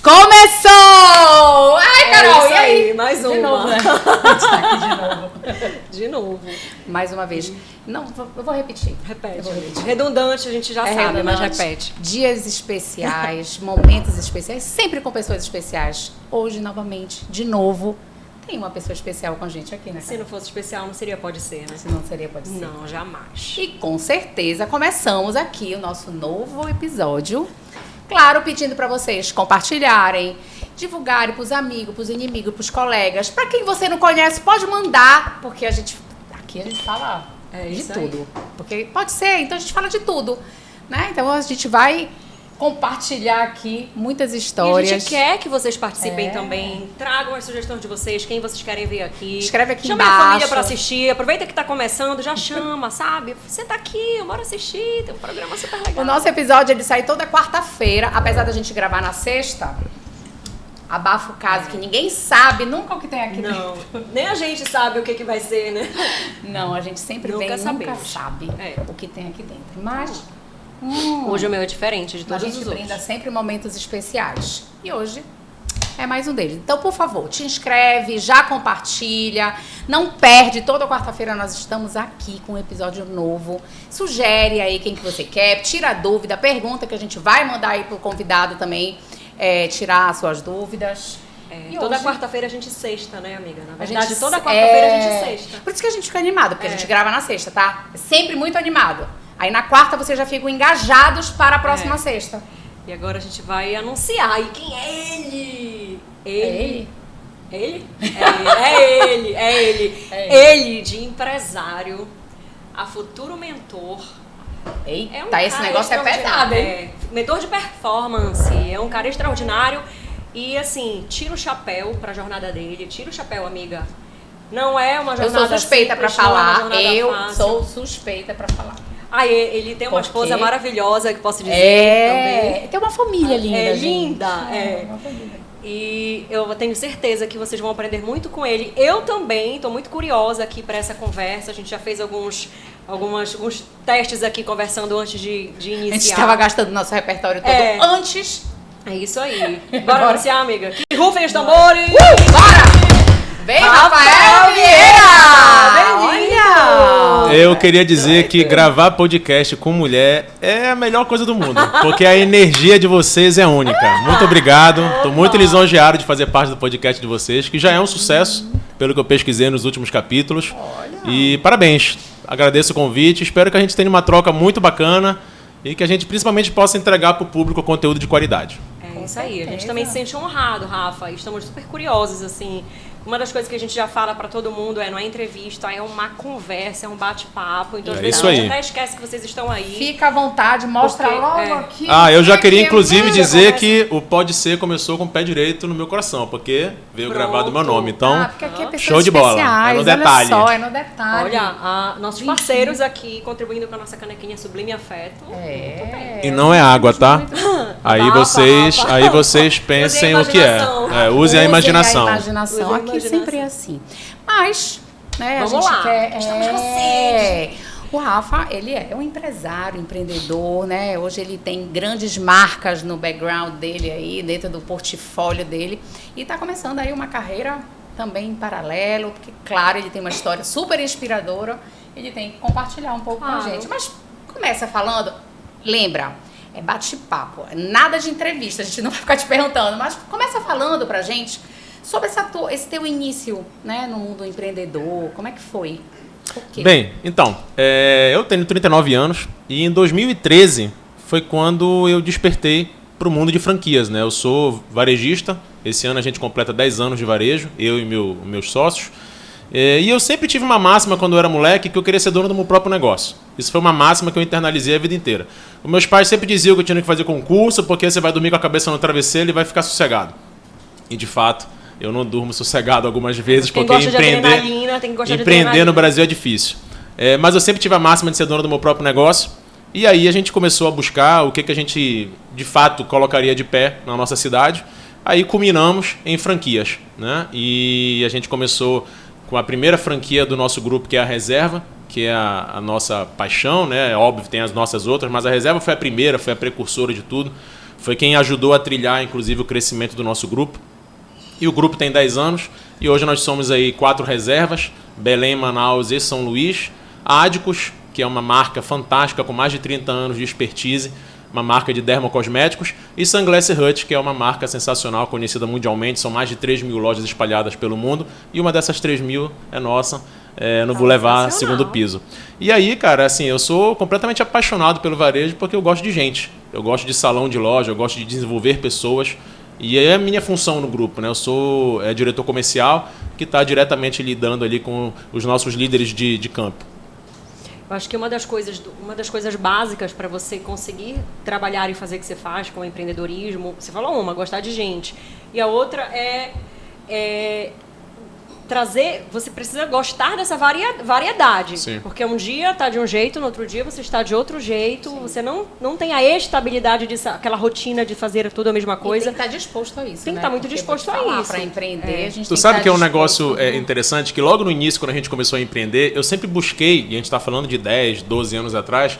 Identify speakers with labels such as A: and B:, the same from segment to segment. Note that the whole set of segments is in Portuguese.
A: Começou! Ai, Carol, e aí?
B: Mais uma.
A: De novo, né? A gente tá aqui de novo.
B: De novo.
A: Mais uma vez. Não, eu vou repetir.
B: Repete.
A: Eu vou repetir.
B: Redundante, a gente já sabe, mas repete.
A: Dias especiais, momentos especiais, sempre com pessoas especiais. Hoje, novamente, de novo, tem uma pessoa especial com a gente aqui, né?
B: Se não fosse especial, não seria Pode Ser, né?
A: Se não seria, pode ser.
B: Não, jamais.
A: E com certeza começamos aqui o nosso novo episódio. Claro, pedindo para vocês compartilharem, divulgarem pros amigos, pros inimigos, pros colegas. Para quem você não conhece, pode mandar, porque aqui a gente fala de tudo. Porque pode ser, então a gente fala de tudo, né? Então a gente vai compartilhar aqui muitas histórias.
B: E a gente quer que vocês participem também. Tragam as sugestões de vocês, quem vocês querem ver aqui.
A: Escreve aqui
B: Chama
A: embaixo.
B: a família pra assistir. Aproveita que tá começando, já chama, sabe? Você tá aqui, bora assistir. Tem um programa super legal.
A: O nosso episódio, ele sai toda quarta-feira. Apesar da gente gravar na sexta, abafa o caso que ninguém sabe nunca o que tem aqui
B: Não,
A: dentro.
B: nem a gente sabe o que vai ser, né?
A: Não, a gente sempre nunca sabe o que tem aqui dentro. Mas
B: hoje o meu é diferente de
A: a
B: todos os
A: gente
B: outros.
A: brinda sempre momentos especiais. E hoje é mais um deles. Então, por favor, te inscreve, já compartilha. Não perde, toda quarta-feira nós estamos aqui com um episódio novo. Sugere aí quem que você quer, tira a dúvida, pergunta que a gente vai mandar aí pro convidado também tirar as suas dúvidas.
B: E toda quarta-feira a gente sexta, né, amiga? Na
A: A
B: verdade,
A: gente,
B: toda quarta-feira a gente sexta.
A: Por isso que a gente fica animado, porque a gente grava na sexta, tá? É sempre muito animado. Aí na quarta vocês já ficam engajados para a próxima sexta.
B: E agora a gente vai anunciar. E quem é ele? Ele? É ele. Ele de empresário, a futuro mentor.
A: Eita, esse negócio é pesado, hein?
B: Mentor de performance. É um cara extraordinário. E assim, tira o chapéu pra jornada dele. Tira o chapéu, amiga. Não é uma jornada
A: Eu sou suspeita
B: simples,
A: pra falar.
B: não é uma jornada fácil.
A: Sou suspeita pra falar.
B: Ah, ele tem uma esposa maravilhosa, que posso dizer também.
A: Tem uma família linda,
B: É
A: gente.
B: linda,
A: Uma família.
B: E eu tenho certeza que vocês vão aprender muito com ele. Eu também estou muito curiosa aqui para essa conversa. A gente já fez alguns testes aqui conversando antes de iniciar.
A: A gente estava gastando nosso repertório todo antes.
B: É isso aí. Bora anunciar, amiga? Que rufem os tambores!
A: Bora! Vem, Rafael Vieira!
B: Bem-vindo!
C: Eu queria dizer que gravar podcast com mulher é a melhor coisa do mundo, porque a energia de vocês é única. Muito obrigado, estou muito lisonjeado de fazer parte do podcast de vocês, que já é um sucesso, pelo que eu pesquisei nos últimos capítulos. E parabéns, agradeço o convite, espero que a gente tenha uma troca muito bacana e que a gente principalmente possa entregar para o público conteúdo de qualidade.
B: É isso aí, a gente também se sente honrado, Rafa, e estamos super curiosos, assim. Uma das coisas que a gente já fala pra todo mundo não é entrevista, é uma conversa, é um bate-papo. Então, às vezes, a gente até esquece que vocês estão aí.
A: Fica à vontade, mostra logo aqui.
C: Eu já queria, inclusive, dizer que o Pode Ser começou com o pé direito no meu coração, porque veio gravado o meu nome. Então,
A: porque aqui é
C: show de bola. É no detalhe.
A: Olha só, é no detalhe.
B: Olha, nossos parceiros aqui contribuindo com a nossa canequinha Sublime Afeto. Muito bem.
C: E não é água, tá? Aí vocês pensem o que é. Usem a imaginação.
A: Aqui sempre é assim. Mas, né,
B: vamos
A: a gente
B: lá.
A: quer...
B: Estamos vocês.
A: O Rafa, ele é um empresário, empreendedor, né? Hoje ele tem grandes marcas no background dele aí, dentro do portfólio dele. E tá começando aí uma carreira também em paralelo, porque, claro, ele tem uma história super inspiradora. Ele tem que compartilhar um pouco com a gente. Mas começa falando, lembra... É bate-papo, nada de entrevista, a gente não vai ficar te perguntando, mas começa falando pra gente sobre esse teu início, né, no mundo empreendedor, como é que foi? Por quê?
C: Bem, então, eu tenho 39 anos e em 2013 foi quando eu despertei para o mundo de franquias, né? Eu sou varejista, esse ano a gente completa 10 anos de varejo, eu e meus sócios. E eu sempre tive uma máxima quando eu era moleque que eu queria ser dono do meu próprio negócio. Isso foi uma máxima que eu internalizei a vida inteira. Os meus pais sempre diziam que eu tinha que fazer concurso porque você vai dormir com a cabeça no travesseiro e vai ficar sossegado. E de fato, eu não durmo sossegado algumas vezes porque empreender no Brasil é difícil. Mas eu sempre tive a máxima de ser dono do meu próprio negócio. E aí a gente começou a buscar o que a gente, de fato, colocaria de pé na nossa cidade. Aí culminamos em franquias, né? E a gente começou com a primeira franquia do nosso grupo, que é a Reserva, que é a nossa paixão, né? É óbvio que tem as nossas outras, mas a Reserva foi a primeira, foi a precursora de tudo. Foi quem ajudou a trilhar, inclusive, o crescimento do nosso grupo. E o grupo tem 10 anos, e hoje nós somos aí 4 reservas, Belém, Manaus e São Luís. A Adicus, que é uma marca fantástica, com mais de 30 anos de expertise, uma marca de dermocosméticos, e Sunglass Hut, que é uma marca sensacional, conhecida mundialmente, são mais de 3.000 lojas espalhadas pelo mundo, e uma dessas 3.000 é nossa, no Boulevard Segundo Piso. E aí, cara, assim, eu sou completamente apaixonado pelo varejo porque eu gosto de gente, eu gosto de salão de loja, eu gosto de desenvolver pessoas, e é a minha função no grupo, né? Eu sou diretor comercial, que está diretamente lidando ali com os nossos líderes de campo.
B: Eu acho que uma das coisas básicas para você conseguir trabalhar e fazer o que você faz com o empreendedorismo, você falou gostar de gente. E a outra é trazer, você precisa gostar dessa variedade.
C: Sim.
B: Porque um dia está de um jeito, no outro dia você está de outro jeito. Sim. Você não tem a estabilidade aquela rotina de fazer tudo a mesma coisa.
A: E tem que estar disposto a isso.
B: Tem que estar muito disposto a isso.
A: Para empreender, a gente
C: Tu sabe que é um negócio interessante, que logo no início, quando a gente começou a empreender, eu sempre busquei, e a gente está falando de 10, 12 anos atrás,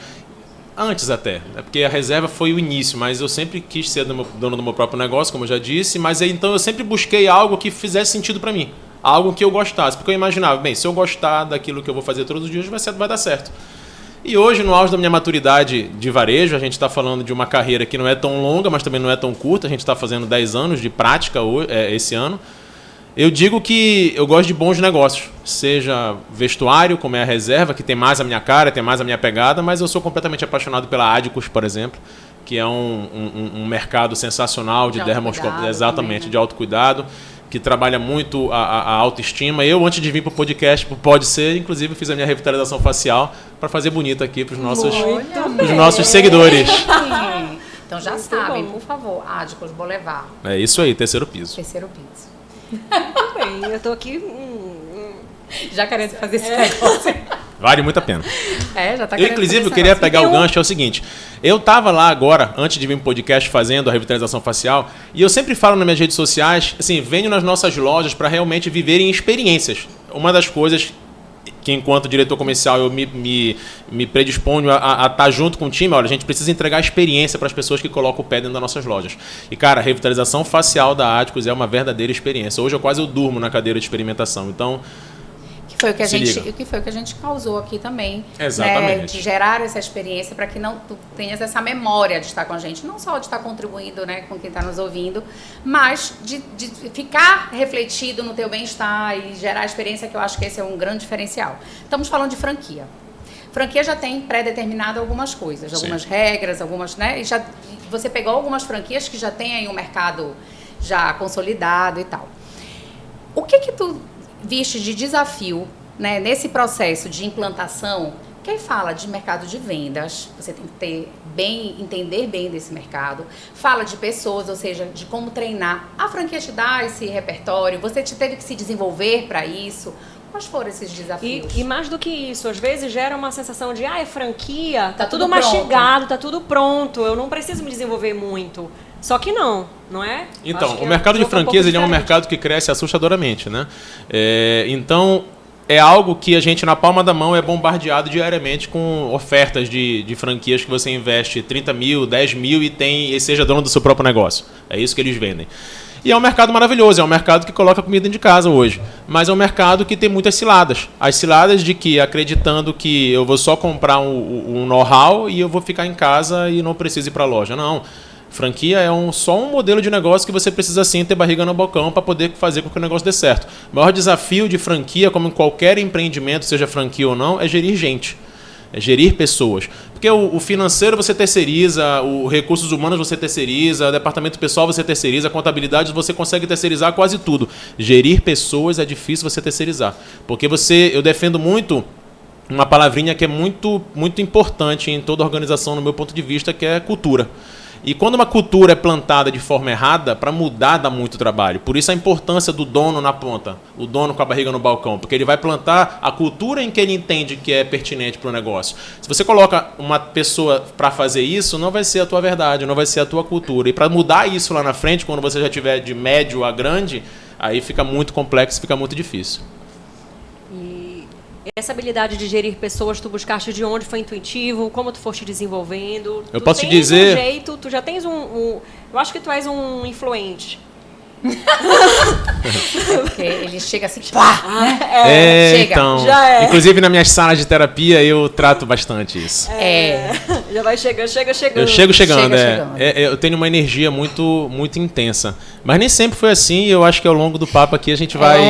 C: antes até, porque a Reserva foi o início, mas eu sempre quis ser dono do meu próprio negócio, como eu já disse, mas então eu sempre busquei algo que fizesse sentido para mim. Algo que eu gostasse, porque eu imaginava, bem, se eu gostar daquilo que eu vou fazer todos os dias, vai dar certo. E hoje, no auge da minha maturidade de varejo, a gente está falando de uma carreira que não é tão longa, mas também não é tão curta, a gente está fazendo 10 anos de prática esse ano. Eu digo que eu gosto de bons negócios, seja vestuário, como é a Reserva, que tem mais a minha cara, tem mais a minha pegada, mas eu sou completamente apaixonado pela Adicus, por exemplo, que é um mercado sensacional de dermoscópio, exatamente, também, né? De autocuidado, que trabalha muito a autoestima. Eu, antes de vir para o podcast, Pode Ser, inclusive fiz a minha revitalização facial para fazer bonito aqui para os nossos seguidores.
A: Então já sabem, por favor, Adicus Boulevard.
C: É isso aí, terceiro piso.
A: Terceiro piso.
B: Muito bem, eu tô aqui
A: já querendo fazer esse negócio.
C: Vale muito a pena.
A: Já tá querendo.
C: Inclusive, eu queria pegar o gancho, é o seguinte. Eu estava lá agora, antes de vir pro podcast, fazendo a revitalização facial, e eu sempre falo nas minhas redes sociais, assim, venho nas nossas lojas para realmente viverem experiências. Uma das coisas que, enquanto diretor comercial, eu me predisponho a estar junto com o time, olha, a gente precisa entregar experiência para as pessoas que colocam o pé dentro das nossas lojas. E, cara, a revitalização facial da Adicus é uma verdadeira experiência. Hoje eu durmo na cadeira de experimentação, então...
A: Que foi o que a gente causou aqui também.
C: Exatamente.
A: Né, de gerar essa experiência para que tu tenhas essa memória de estar com a gente. Não só de estar contribuindo, né, com quem está nos ouvindo, mas de ficar refletido no teu bem-estar e gerar a experiência, que eu acho que esse é um grande diferencial. Estamos falando de franquia. Franquia já tem pré-determinado algumas coisas, algumas regras, algumas, né? E você pegou algumas franquias que já tem aí um mercado já consolidado e tal. O que tu viste de desafio, né, nesse processo de implantação? Quem fala de mercado de vendas, você tem que entender bem desse mercado. Fala de pessoas, ou seja, de como treinar. A franquia te dá esse repertório, você teve que se desenvolver para isso. Quais foram esses desafios?
B: E mais do que isso, às vezes gera uma sensação de é franquia, tá tudo mastigado, tá tudo pronto, eu não preciso me desenvolver muito. Só que não é?
C: Então, o mercado de franquias ele é um mercado que cresce assustadoramente, né? Então, é algo que a gente, na palma da mão, é bombardeado diariamente com ofertas de franquias que você investe 30 mil, 10 mil e seja dono do seu próprio negócio. É isso que eles vendem. E é um mercado maravilhoso, é um mercado que coloca comida dentro de casa hoje. Mas é um mercado que tem muitas ciladas. As ciladas de que, acreditando que eu vou só comprar um know-how e eu vou ficar em casa e não preciso ir para a loja. Não. Franquia é só um modelo de negócio que você precisa sim ter barriga no balcão para poder fazer com que o negócio dê certo. O maior desafio de franquia, como em qualquer empreendimento, seja franquia ou não, é gerir gente. É gerir pessoas. Porque o financeiro você terceiriza, os recursos humanos você terceiriza, o departamento pessoal você terceiriza, a contabilidade você consegue terceirizar quase tudo. Gerir pessoas é difícil você terceirizar. Porque eu defendo muito uma palavrinha que é muito, muito importante em toda organização, no meu ponto de vista, que é cultura. E quando uma cultura é plantada de forma errada, para mudar dá muito trabalho. Por isso a importância do dono na ponta, o dono com a barriga no balcão, porque ele vai plantar a cultura em que ele entende que é pertinente para o negócio. Se você coloca uma pessoa para fazer isso, não vai ser a tua verdade, não vai ser a tua cultura. E para mudar isso lá na frente, quando você já tiver de médio a grande, aí fica muito complexo, fica muito difícil.
B: Essa habilidade de gerir pessoas, tu buscaste de onde? Foi intuitivo? Como tu foste desenvolvendo?
C: Eu posso te dizer...
B: Um jeito, tu já tens eu acho que tu és um influente.
A: Porque ele chega assim, pá, né?
C: Chega. Então, já é. Inclusive nas minhas salas de terapia eu trato bastante isso.
B: Já vai chegando.
C: Eu chego chegando. Eu tenho uma energia muito, muito intensa. Mas nem sempre foi assim, e eu acho que ao longo do papo aqui a gente vai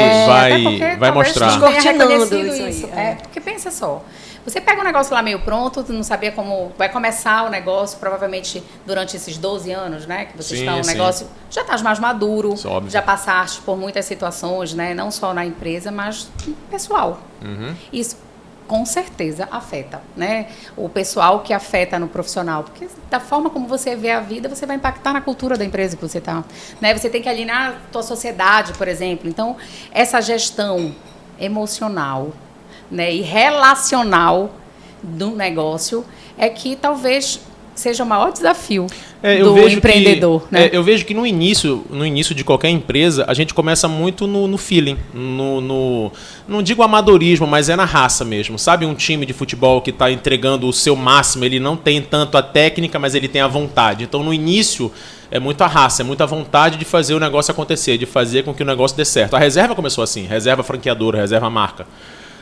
C: mostrar.
A: Descortinando isso. Porque pensa só. Você pega um negócio lá meio pronto, tu não sabia como vai começar o negócio, provavelmente durante esses 12 anos, né? Que você está no negócio, já estás mais maduro, já passaste por muitas situações, né? Não só na empresa, mas pessoal. Isso com certeza afeta, né? O pessoal que afeta no profissional, porque da forma como você vê a vida, você vai impactar na cultura da empresa que você está, né? Você tem que alinhar a tua sociedade, por exemplo. Então, essa gestão emocional, né, e relacional do negócio é que talvez seja o maior desafio do empreendedor. Né?
C: Eu vejo que no início de qualquer empresa, a gente começa muito no feeling, não digo amadorismo, mas é na raça mesmo. Sabe um time de futebol que está entregando o seu máximo, ele não tem tanto a técnica, mas ele tem a vontade. Então, no início, é muita raça, é muita vontade de fazer o negócio acontecer, de fazer com que o negócio dê certo. A reserva começou assim, reserva franqueadora, reserva marca.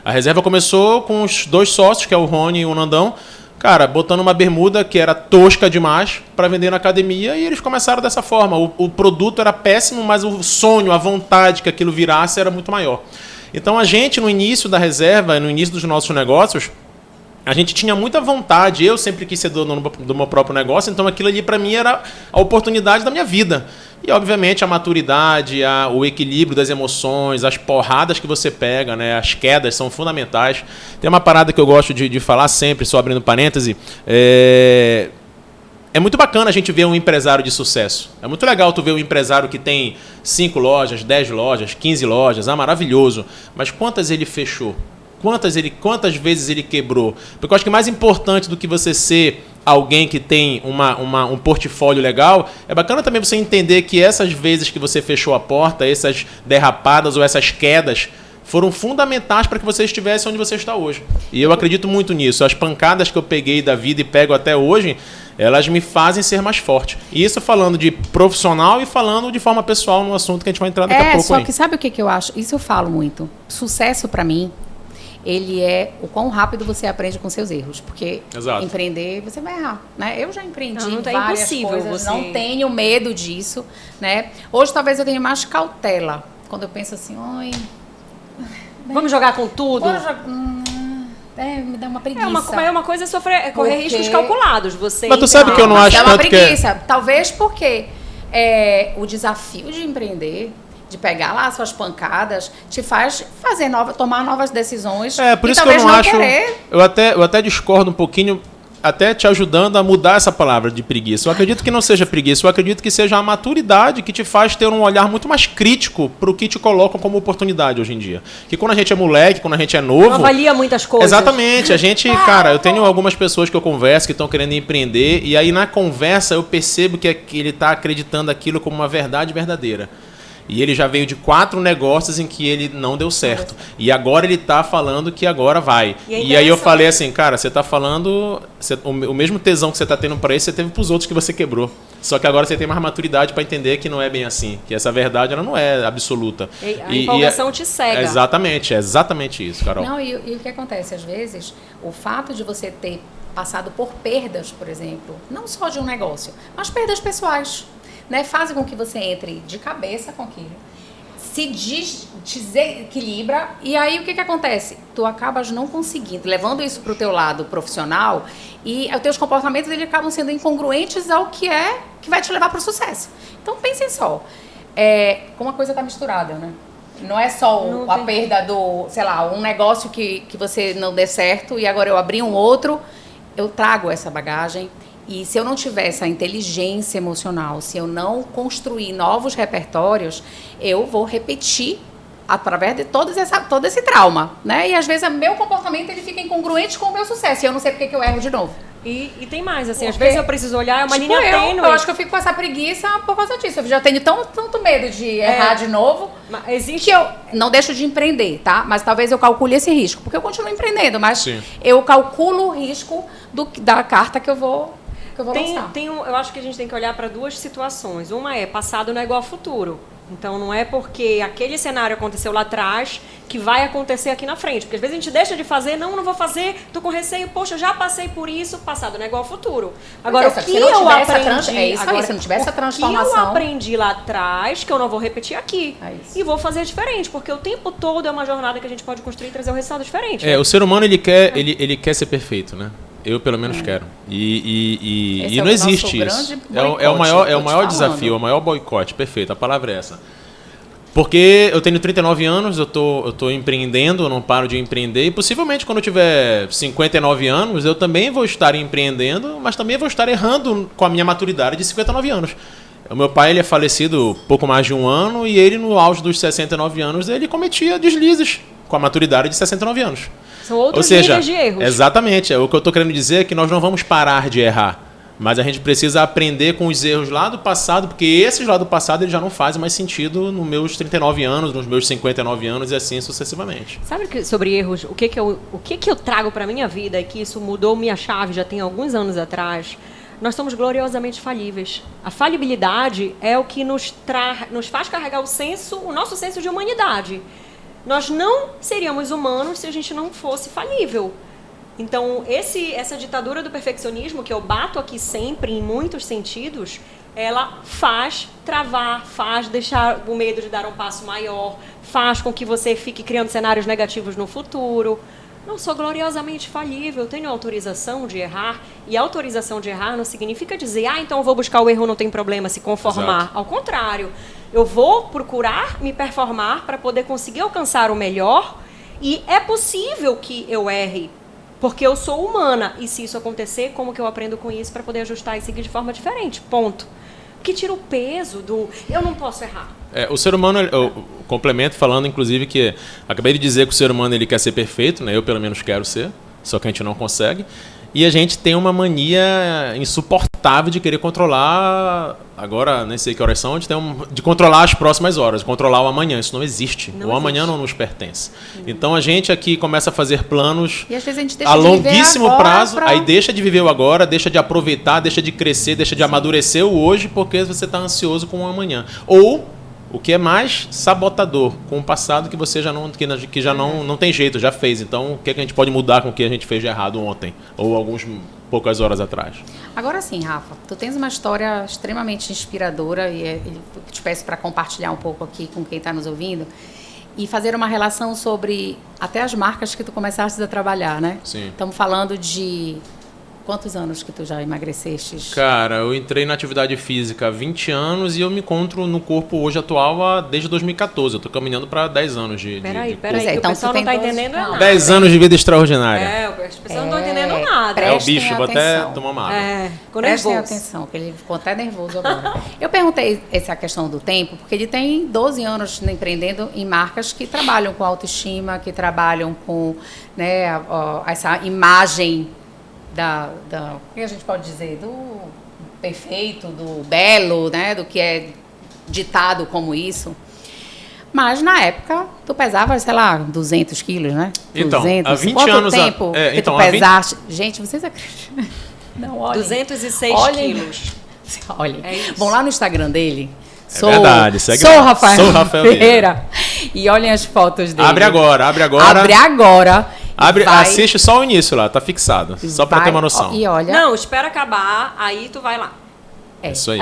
C: A reserva começou com os 2 sócios, que é o Rony e o Nandão, cara, botando uma bermuda que era tosca demais para vender na academia, e eles começaram dessa forma. O produto era péssimo, mas o sonho, a vontade que aquilo virasse era muito maior. Então a gente, no início da reserva, no início dos nossos negócios, a gente tinha muita vontade. Eu sempre quis ser dono do meu próprio negócio, então aquilo ali para mim era a oportunidade da minha vida. E, obviamente, a maturidade, o equilíbrio das emoções, as porradas que você pega, né, as quedas são fundamentais. Tem uma parada que eu gosto de falar sempre, só abrindo parêntese. É muito bacana a gente ver um empresário de sucesso. É muito legal tu ver um empresário que tem 5 lojas, 10 lojas, 15 lojas. Maravilhoso. Mas quantas ele fechou? Quantas vezes ele quebrou? Porque eu acho que mais importante do que você ser alguém que tem um portfólio legal, é bacana também você entender que essas vezes que você fechou a porta, essas derrapadas ou essas quedas, foram fundamentais para que você estivesse onde você está hoje. E eu acredito muito nisso. As pancadas que eu peguei da vida e pego até hoje, elas me fazem ser mais forte. E isso falando de profissional e falando de forma pessoal no assunto que a gente vai entrar daqui a pouco.
A: Só que sabe o que eu acho? Isso eu falo muito. Sucesso para mim, ele é o quão rápido você aprende com seus erros. Porque empreender, você vai errar. Né? Eu já empreendi várias coisas, não tenho medo disso. Né? Hoje talvez eu tenha mais cautela. Quando eu penso assim, oi...
B: Vamos jogar com tudo?
A: Me dá uma preguiça.
B: Uma coisa é correr riscos calculados.
C: Mas tu sabe que eu não acho
A: tanto que... É uma preguiça. Talvez porque o desafio de empreender, de pegar lá suas pancadas, te faz tomar novas decisões.
C: Por isso que eu não acho... Eu até discordo um pouquinho, até te ajudando a mudar essa palavra de preguiça. Eu acredito que não seja preguiça, eu acredito que seja a maturidade que te faz ter um olhar muito mais crítico para o que te colocam como oportunidade hoje em dia. Que quando a gente é moleque, quando a gente é novo... Não
B: avalia muitas coisas.
C: Exatamente. A gente, eu tenho algumas pessoas que eu converso que estão querendo empreender, e aí na conversa eu percebo que ele está acreditando aquilo como uma verdade verdadeira. E ele já veio de 4 negócios em que ele não deu certo. E agora ele está falando que agora vai. E aí eu falei assim, cara, você está falando... o mesmo tesão que você está tendo para esse, você teve para os outros que você quebrou. Só que agora você tem mais maturidade para entender que não é bem assim. Que essa verdade ela não é absoluta.
B: A empolgação te cega.
C: É exatamente isso, Carol.
A: Não, e o que acontece? Às vezes, o fato de você ter passado por perdas, por exemplo, não só de um negócio, mas perdas pessoais, né, fazem com que você entre de cabeça com aquilo, se desequilibra, e aí o que acontece? Tu acabas não conseguindo, levando isso para o teu lado profissional, e os teus comportamentos eles acabam sendo incongruentes ao que vai te levar para o sucesso. Então pensem só, como a coisa está misturada, né? Não é só a perda do, sei lá, um negócio que você não dê certo e agora eu abri um outro, eu trago essa bagagem E se eu não tiver essa inteligência emocional, se eu não construir novos repertórios, eu vou repetir através de todo esse trauma, né? E às vezes o meu comportamento ele fica incongruente com o meu sucesso e eu não sei porque que eu erro de novo.
B: E tem mais, assim, às vezes eu preciso olhar, é uma linha tênue.
A: Eu acho que eu fico com essa preguiça por causa disso. Eu já tenho tanto medo de errar de novo, que eu não deixo de empreender, tá? Mas talvez eu calcule esse risco, porque eu continuo empreendendo, mas Sim. eu calculo o risco da carta que eu vou lançar.
B: Eu acho que a gente tem que olhar para duas situações. Uma é passado não é igual ao futuro. Então, não é porque aquele cenário aconteceu lá atrás que vai acontecer aqui na frente. Porque às vezes a gente deixa de fazer, não vou fazer, tô com receio, poxa, eu já passei por isso, passado não é igual ao futuro. Agora, o que eu aprendi...
A: se não tiver essa transformação...
B: O que eu aprendi lá atrás, que eu não vou repetir aqui. E vou fazer diferente, porque o tempo todo é uma jornada que a gente pode construir e trazer um resultado diferente.
C: O ser humano, ele quer ser perfeito, né? Eu, pelo menos, quero. E não existe isso. É o maior desafio, é o maior boicote. Perfeito, a palavra é essa. Porque eu tenho 39 anos, eu tô empreendendo, eu não paro de empreender. E possivelmente, quando eu tiver 59 anos, eu também vou estar empreendendo, mas também vou estar errando com a minha maturidade de 59 anos. O meu pai ele é falecido pouco mais de um ano e ele, no auge dos 69 anos, ele cometia deslizes com a maturidade de 69 anos.
B: São outros níveis de erros.
C: Exatamente. O que eu estou querendo dizer é que nós não vamos parar de errar. Mas a gente precisa aprender com os erros lá do passado, porque esses lá do passado eles já não fazem mais sentido nos meus 39 anos, nos meus 59 anos e assim sucessivamente.
B: Sabe sobre erros, o que eu trago para a minha vida é que isso mudou minha chave já tem alguns anos atrás. Nós somos gloriosamente falíveis. A falibilidade é o que nos faz carregar o nosso senso de humanidade. Nós não seríamos humanos se a gente não fosse falível. Então, essa ditadura do perfeccionismo, que eu bato aqui sempre, em muitos sentidos, ela faz travar, faz deixar o medo de dar um passo maior, faz com que você fique criando cenários negativos no futuro. Não sou gloriosamente falível, tenho autorização de errar. E autorização de errar não significa dizer, então eu vou buscar o erro, não tem problema, se conformar. Exato. Ao contrário, eu vou procurar me performar para poder conseguir alcançar o melhor. E é possível que eu erre, porque eu sou humana. E se isso acontecer, como que eu aprendo com isso para poder ajustar e seguir de forma diferente? Ponto. Que tira o peso do eu não posso errar.
C: O ser humano, eu complemento falando inclusive que acabei de dizer que o ser humano ele quer ser perfeito, né? Eu pelo menos quero ser, só que a gente não consegue. E a gente tem uma mania insuportável de querer controlar, agora nem sei que horas são, de controlar as próximas horas, de controlar o amanhã. Isso não existe. O amanhã não nos pertence. Então a gente aqui começa a fazer planos
A: e às vezes a gente deixa
C: a longuíssimo prazo, aí deixa de viver o agora, deixa de aproveitar, deixa de crescer, deixa de amadurecer o hoje porque você está ansioso com o amanhã. Ou o que é mais sabotador com o passado que você já não tem jeito, já fez. Então, o que a gente pode mudar com o que a gente fez de errado ontem ou poucas horas atrás?
A: Agora sim, Rafa, tu tens uma história extremamente inspiradora e eu te peço para compartilhar um pouco aqui com quem está nos ouvindo e fazer uma relação sobre até as marcas que tu começaste a trabalhar, né?
C: Sim.
A: Estamos falando de... Quantos anos que tu já emagrecestes?
C: Cara, eu entrei na atividade física há 20 anos e eu me encontro no corpo hoje atual desde 2014. Eu tô caminhando para 10 anos de
B: Peraí, então o pessoal não tá entendendo nada.
C: 10 anos de vida extraordinária.
B: As pessoas não estão entendendo nada.
C: É o bicho, vou até tomar uma água.
A: Prestem atenção, que ele ficou até nervoso agora. Eu perguntei essa questão do tempo, porque ele tem 12 anos empreendendo em marcas que trabalham com autoestima, que trabalham com, né, essa imagem o que a gente pode dizer? Do perfeito, do belo, né? Do que é ditado como isso. Mas, na época, tu pesava, sei lá, 200 quilos, né?
C: Então,
A: 200.
C: há 20
A: Quanto
C: anos...
A: tempo que tu pesaste? Gente, vocês acreditam? Não, olhem.
B: 206 quilos.
A: Olhem. Vão lá no Instagram dele.
C: Verdade, segue
A: sou
C: lá.
A: Rafael Ferreira. E olhem as fotos dele.
C: Abre agora. Assiste só o início lá, tá fixado. Só pra ter uma noção.
A: E olha...
B: Não, espera acabar, aí tu vai lá.
C: Isso aí.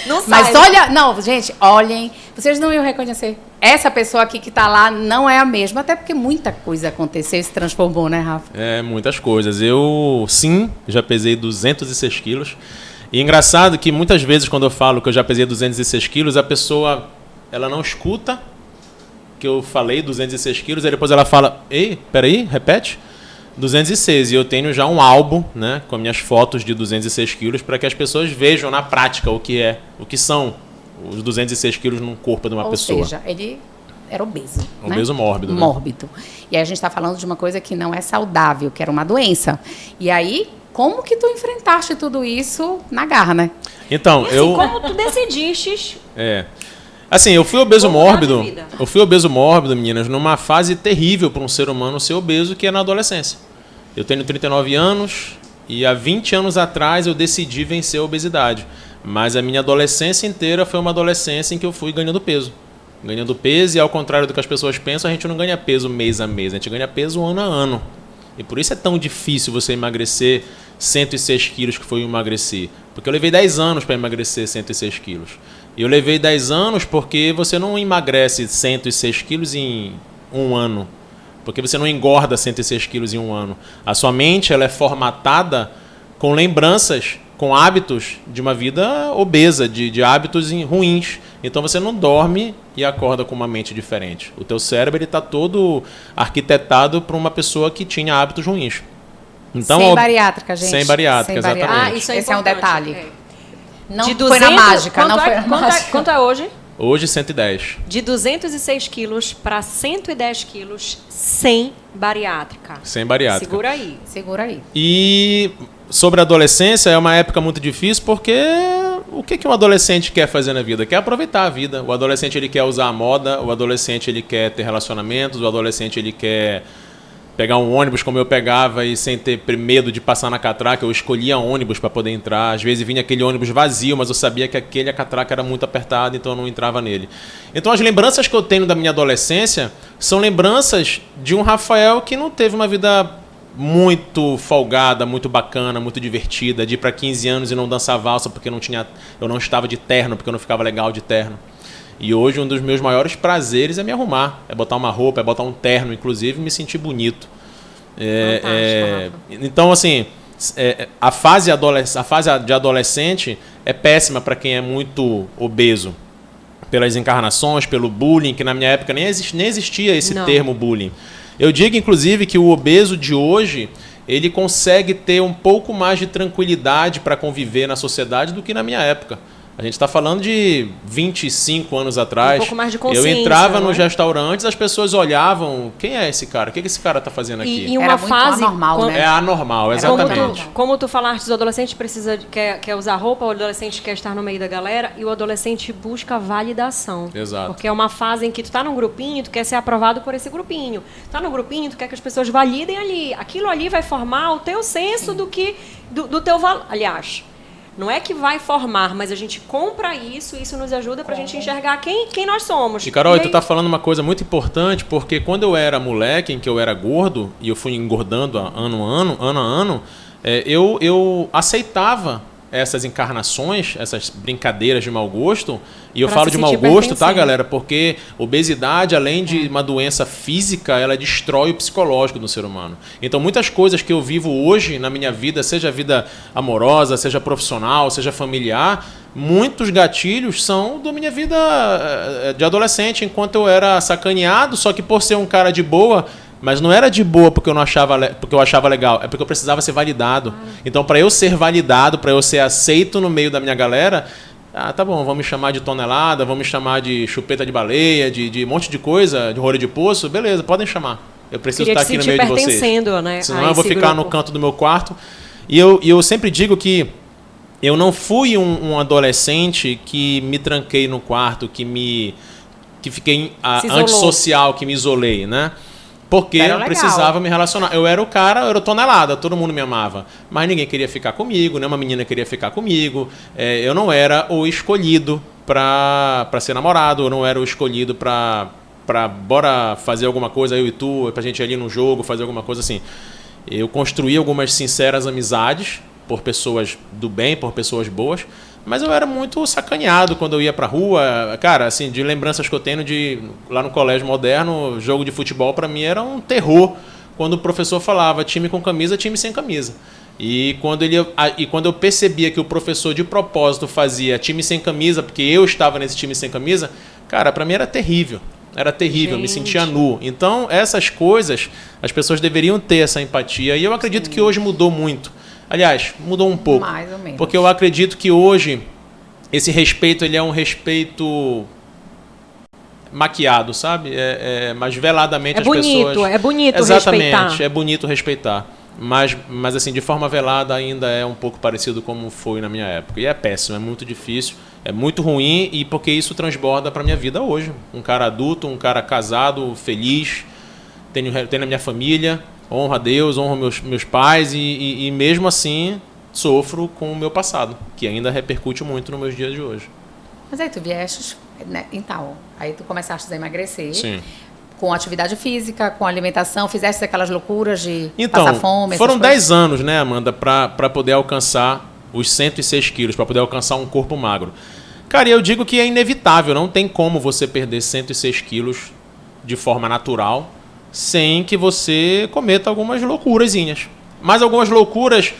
A: Não sai. Mas olha... Não, gente, olhem. Vocês não iam reconhecer. Essa pessoa aqui que tá lá não é a mesma. Até porque muita coisa aconteceu e se transformou, né, Rafa?
C: Muitas coisas. Eu, sim, já pesei 206 quilos. E engraçado que muitas vezes quando eu falo que eu já pesei 206 quilos, a pessoa ela não escuta que eu falei 206 quilos, aí depois ela fala, ei, peraí, repete. 206. E eu tenho já um álbum, né, com minhas fotos de 206 quilos para que as pessoas vejam na prática o que são os 206 quilos no corpo de uma pessoa.
A: Ou seja, ele era obeso.
C: Obeso mórbido. Né?
A: Mórbido. E aí a gente está falando de uma coisa que não é saudável, que era uma doença. E aí, como que tu enfrentaste tudo isso na garra, né?
C: Então,
B: assim, como tu decidiste...
C: Assim, eu fui obeso mórbido. Eu fui obeso mórbido, meninas, numa fase terrível para um ser humano ser obeso, que é na adolescência. Eu tenho 39 anos e há 20 anos atrás eu decidi vencer a obesidade. Mas a minha adolescência inteira foi uma adolescência em que eu fui ganhando peso. Ganhando peso, e ao contrário do que as pessoas pensam, a gente não ganha peso mês a mês, a gente ganha peso ano a ano. E por isso é tão difícil você emagrecer 106 quilos que foi emagrecer. Porque eu levei 10 anos para emagrecer 106 quilos. E eu levei 10 anos porque você não emagrece 106 quilos em um ano. Porque você não engorda 106 quilos em um ano. A sua mente ela é formatada com lembranças, com hábitos de uma vida obesa, de hábitos ruins. Então você não dorme e acorda com uma mente diferente. O teu cérebro está todo arquitetado para uma pessoa que tinha hábitos ruins. Então,
A: sem bariátrica, gente.
C: Sem bariátrica, exatamente.
B: Ah, isso é
A: Esse é um detalhe.
B: Não
A: de 200, foi na mágica.
B: Quanto,
A: não foi na mágica.
B: Quanto é hoje?
C: Hoje, 110.
B: De 206 quilos para 110 quilos sem bariátrica.
C: Sem bariátrica.
B: Segura aí.
A: Segura aí.
C: E sobre a adolescência, é uma época muito difícil porque o que um adolescente quer fazer na vida? Quer aproveitar a vida. O adolescente ele quer usar a moda, o adolescente ele quer ter relacionamentos, o adolescente ele quer pegar um ônibus como eu pegava e sem ter medo de passar na catraca, eu escolhia ônibus para poder entrar. Às vezes vinha aquele ônibus vazio, mas eu sabia que a catraca era muito apertada, então eu não entrava nele. Então as lembranças que eu tenho da minha adolescência são lembranças de um Rafael que não teve uma vida muito folgada, muito bacana, muito divertida, de ir para 15 anos e não dançar valsa porque eu não estava de terno, porque eu não ficava legal de terno. E hoje um dos meus maiores prazeres é me arrumar, é botar uma roupa, é botar um terno, inclusive, e me sentir bonito. Então, assim, a fase de adolescente é péssima para quem é muito obeso. Pelas encarnações, pelo bullying, que na minha época nem existia esse termo bullying. Eu digo, inclusive, que o obeso de hoje ele consegue ter um pouco mais de tranquilidade para conviver na sociedade do que na minha época. A gente está falando de 25 anos atrás.
B: Um pouco mais de consciência.
C: Eu entrava nos restaurantes, as pessoas olhavam, quem é esse cara? O que esse cara está fazendo aqui?
B: E uma fase
A: anormal, né?
C: É anormal, exatamente.
B: Como tu falaste, o adolescente quer usar roupa, o adolescente quer estar no meio da galera e o adolescente busca validação.
C: Exato.
B: Porque é uma fase em que tu tá num grupinho, tu quer ser aprovado por esse grupinho. Tu tá num grupinho, tu quer que as pessoas validem ali. Aquilo ali vai formar o teu senso do teu valor. Aliás, não é que vai formar, mas a gente compra isso nos ajuda pra gente enxergar quem nós somos.
C: E, Carol, tu tá falando uma coisa muito importante, porque quando eu era moleque, em que eu era gordo, e eu fui engordando ano a ano, eu aceitava essas encarnações, essas brincadeiras de mau gosto. E eu falo de mau gosto, tá, galera? Porque obesidade, além de uma doença física, ela destrói o psicológico do ser humano. Então, muitas coisas que eu vivo hoje na minha vida, seja vida amorosa, seja profissional, seja familiar, muitos gatilhos são da minha vida de adolescente, enquanto eu era sacaneado, só que por ser um cara de boa. Mas não era de boa porque eu achava legal, é porque eu precisava ser validado. Então, para eu ser validado, para eu ser aceito no meio da minha galera, tá bom, vamos me chamar de tonelada, vamos me chamar de chupeta de baleia, de um monte de coisa, de rolho de poço, beleza, podem chamar. Eu preciso estar aqui no meio de vocês.
B: Né,
C: senão eu vou ficar no canto do meu quarto. E eu sempre digo que eu não fui um adolescente que me tranquei no quarto, que fiquei antissocial, que me isolei, né? Porque eu precisava me relacionar. Eu era o cara, eu era tonelada, todo mundo me amava. Mas ninguém queria ficar comigo, nenhuma menina queria ficar comigo. Eu não era o escolhido para ser namorado, eu não era o escolhido para bora fazer alguma coisa, eu e tu, pra gente ir ali no jogo, fazer alguma coisa assim. Eu construí algumas sinceras amizades por pessoas do bem, por pessoas boas. Mas eu era muito sacaneado quando eu ia pra rua. Cara, assim, de lembranças que eu tenho lá no colégio moderno, jogo de futebol pra mim era um terror. Quando o professor falava time com camisa, time sem camisa. E quando eu percebia que o professor de propósito fazia time sem camisa, porque eu estava nesse time sem camisa, cara, pra mim era terrível. Era terrível, me sentia nu. Então, essas coisas, as pessoas deveriam ter essa empatia. E eu acredito que hoje mudou muito. Aliás, mudou um pouco.
A: Mais ou menos.
C: Porque eu acredito que hoje esse respeito ele é um respeito maquiado, sabe? Mas veladamente as pessoas...
B: É bonito
C: Exatamente,
B: respeitar.
C: é bonito respeitar. Mas assim, de forma velada ainda é um pouco parecido como foi na minha época. E é péssimo, é muito difícil, é muito ruim e porque isso transborda para minha vida hoje. Um cara adulto, um cara casado, feliz, tenho a minha família, honro a Deus, honro meus pais e mesmo assim sofro com o meu passado, que ainda repercute muito nos meus dias de hoje.
A: Mas aí tu viestes, né? Então, aí tu começaste a emagrecer.
C: Sim.
A: Com atividade física, com alimentação, fizeste aquelas loucuras de
C: então,
A: passar fome?
C: Foram 10 anos, né, Amanda, para poder alcançar os 106 quilos, para poder alcançar um corpo magro. Cara, eu digo que é inevitável, não tem como você perder 106 quilos de forma natural sem que você cometa algumas loucurazinhas. Mas algumas loucuras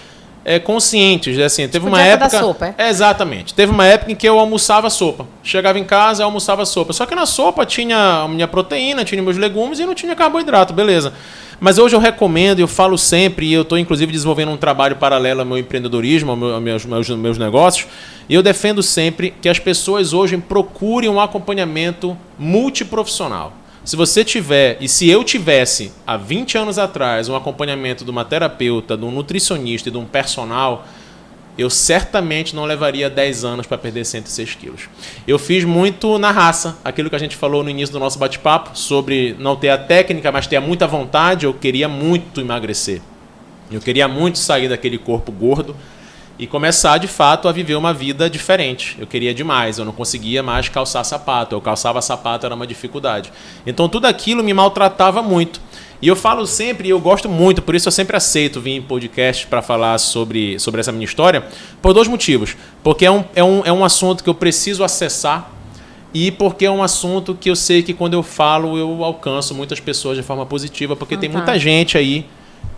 C: conscientes, assim, teve uma época...
A: da sopa,
C: Exatamente. Teve uma época em que eu almoçava sopa. Chegava em casa, eu almoçava sopa. Só que na sopa tinha a minha proteína, tinha meus legumes e não tinha carboidrato, beleza. Mas hoje eu recomendo, eu falo sempre, e eu estou inclusive desenvolvendo um trabalho paralelo ao meu empreendedorismo, aos meus negócios, e eu defendo sempre que as pessoas hoje procurem um acompanhamento multiprofissional. Se você tiver, e se eu tivesse, há 20 anos atrás, um acompanhamento de uma terapeuta, de um nutricionista e de um personal, eu certamente não levaria 10 anos para perder 106 quilos. Eu fiz muito na raça, aquilo que a gente falou no início do nosso bate-papo, sobre não ter a técnica, mas ter muita vontade. Eu queria muito emagrecer. Eu queria muito sair daquele corpo gordo e começar, de fato, a viver uma vida diferente. Eu queria demais, eu não conseguia mais calçar sapato. Eu calçava sapato, era uma dificuldade. Então, tudo aquilo me maltratava muito. E eu falo sempre, e eu gosto muito, por isso eu sempre aceito vir em podcast para falar sobre essa minha história, por 2 motivos. Porque é um assunto que eu preciso acessar e porque é um assunto que eu sei que quando eu falo, eu alcanço muitas pessoas de forma positiva, porque tem muita gente aí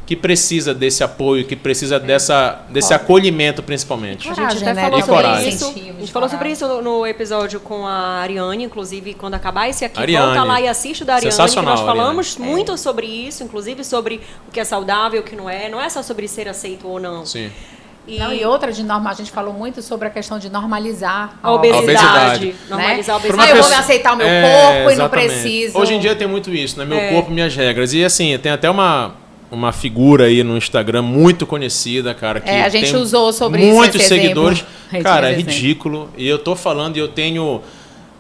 C: que precisa desse apoio, que precisa desse acolhimento, principalmente.
B: A gente até falou sobre isso. A gente falou sobre isso no episódio com a Ariane, inclusive, quando acabar esse aqui, volta lá e assiste o da Ariane, que nós falamos muito sobre isso, inclusive sobre o que é saudável, o que não é só sobre ser aceito ou não.
C: Sim.
A: E outra a gente falou muito sobre a questão de normalizar
B: a obesidade. Normalizar a obesidade.
A: Eu vou me aceitar o meu corpo e não preciso.
C: Hoje em dia tem muito isso, né? Meu corpo, minhas regras. E assim, tem até uma figura aí no Instagram muito conhecida, cara, que
A: a gente
C: tem
A: usou sobre
C: muitos seguidores. Cara, é ridículo. E eu tô falando e eu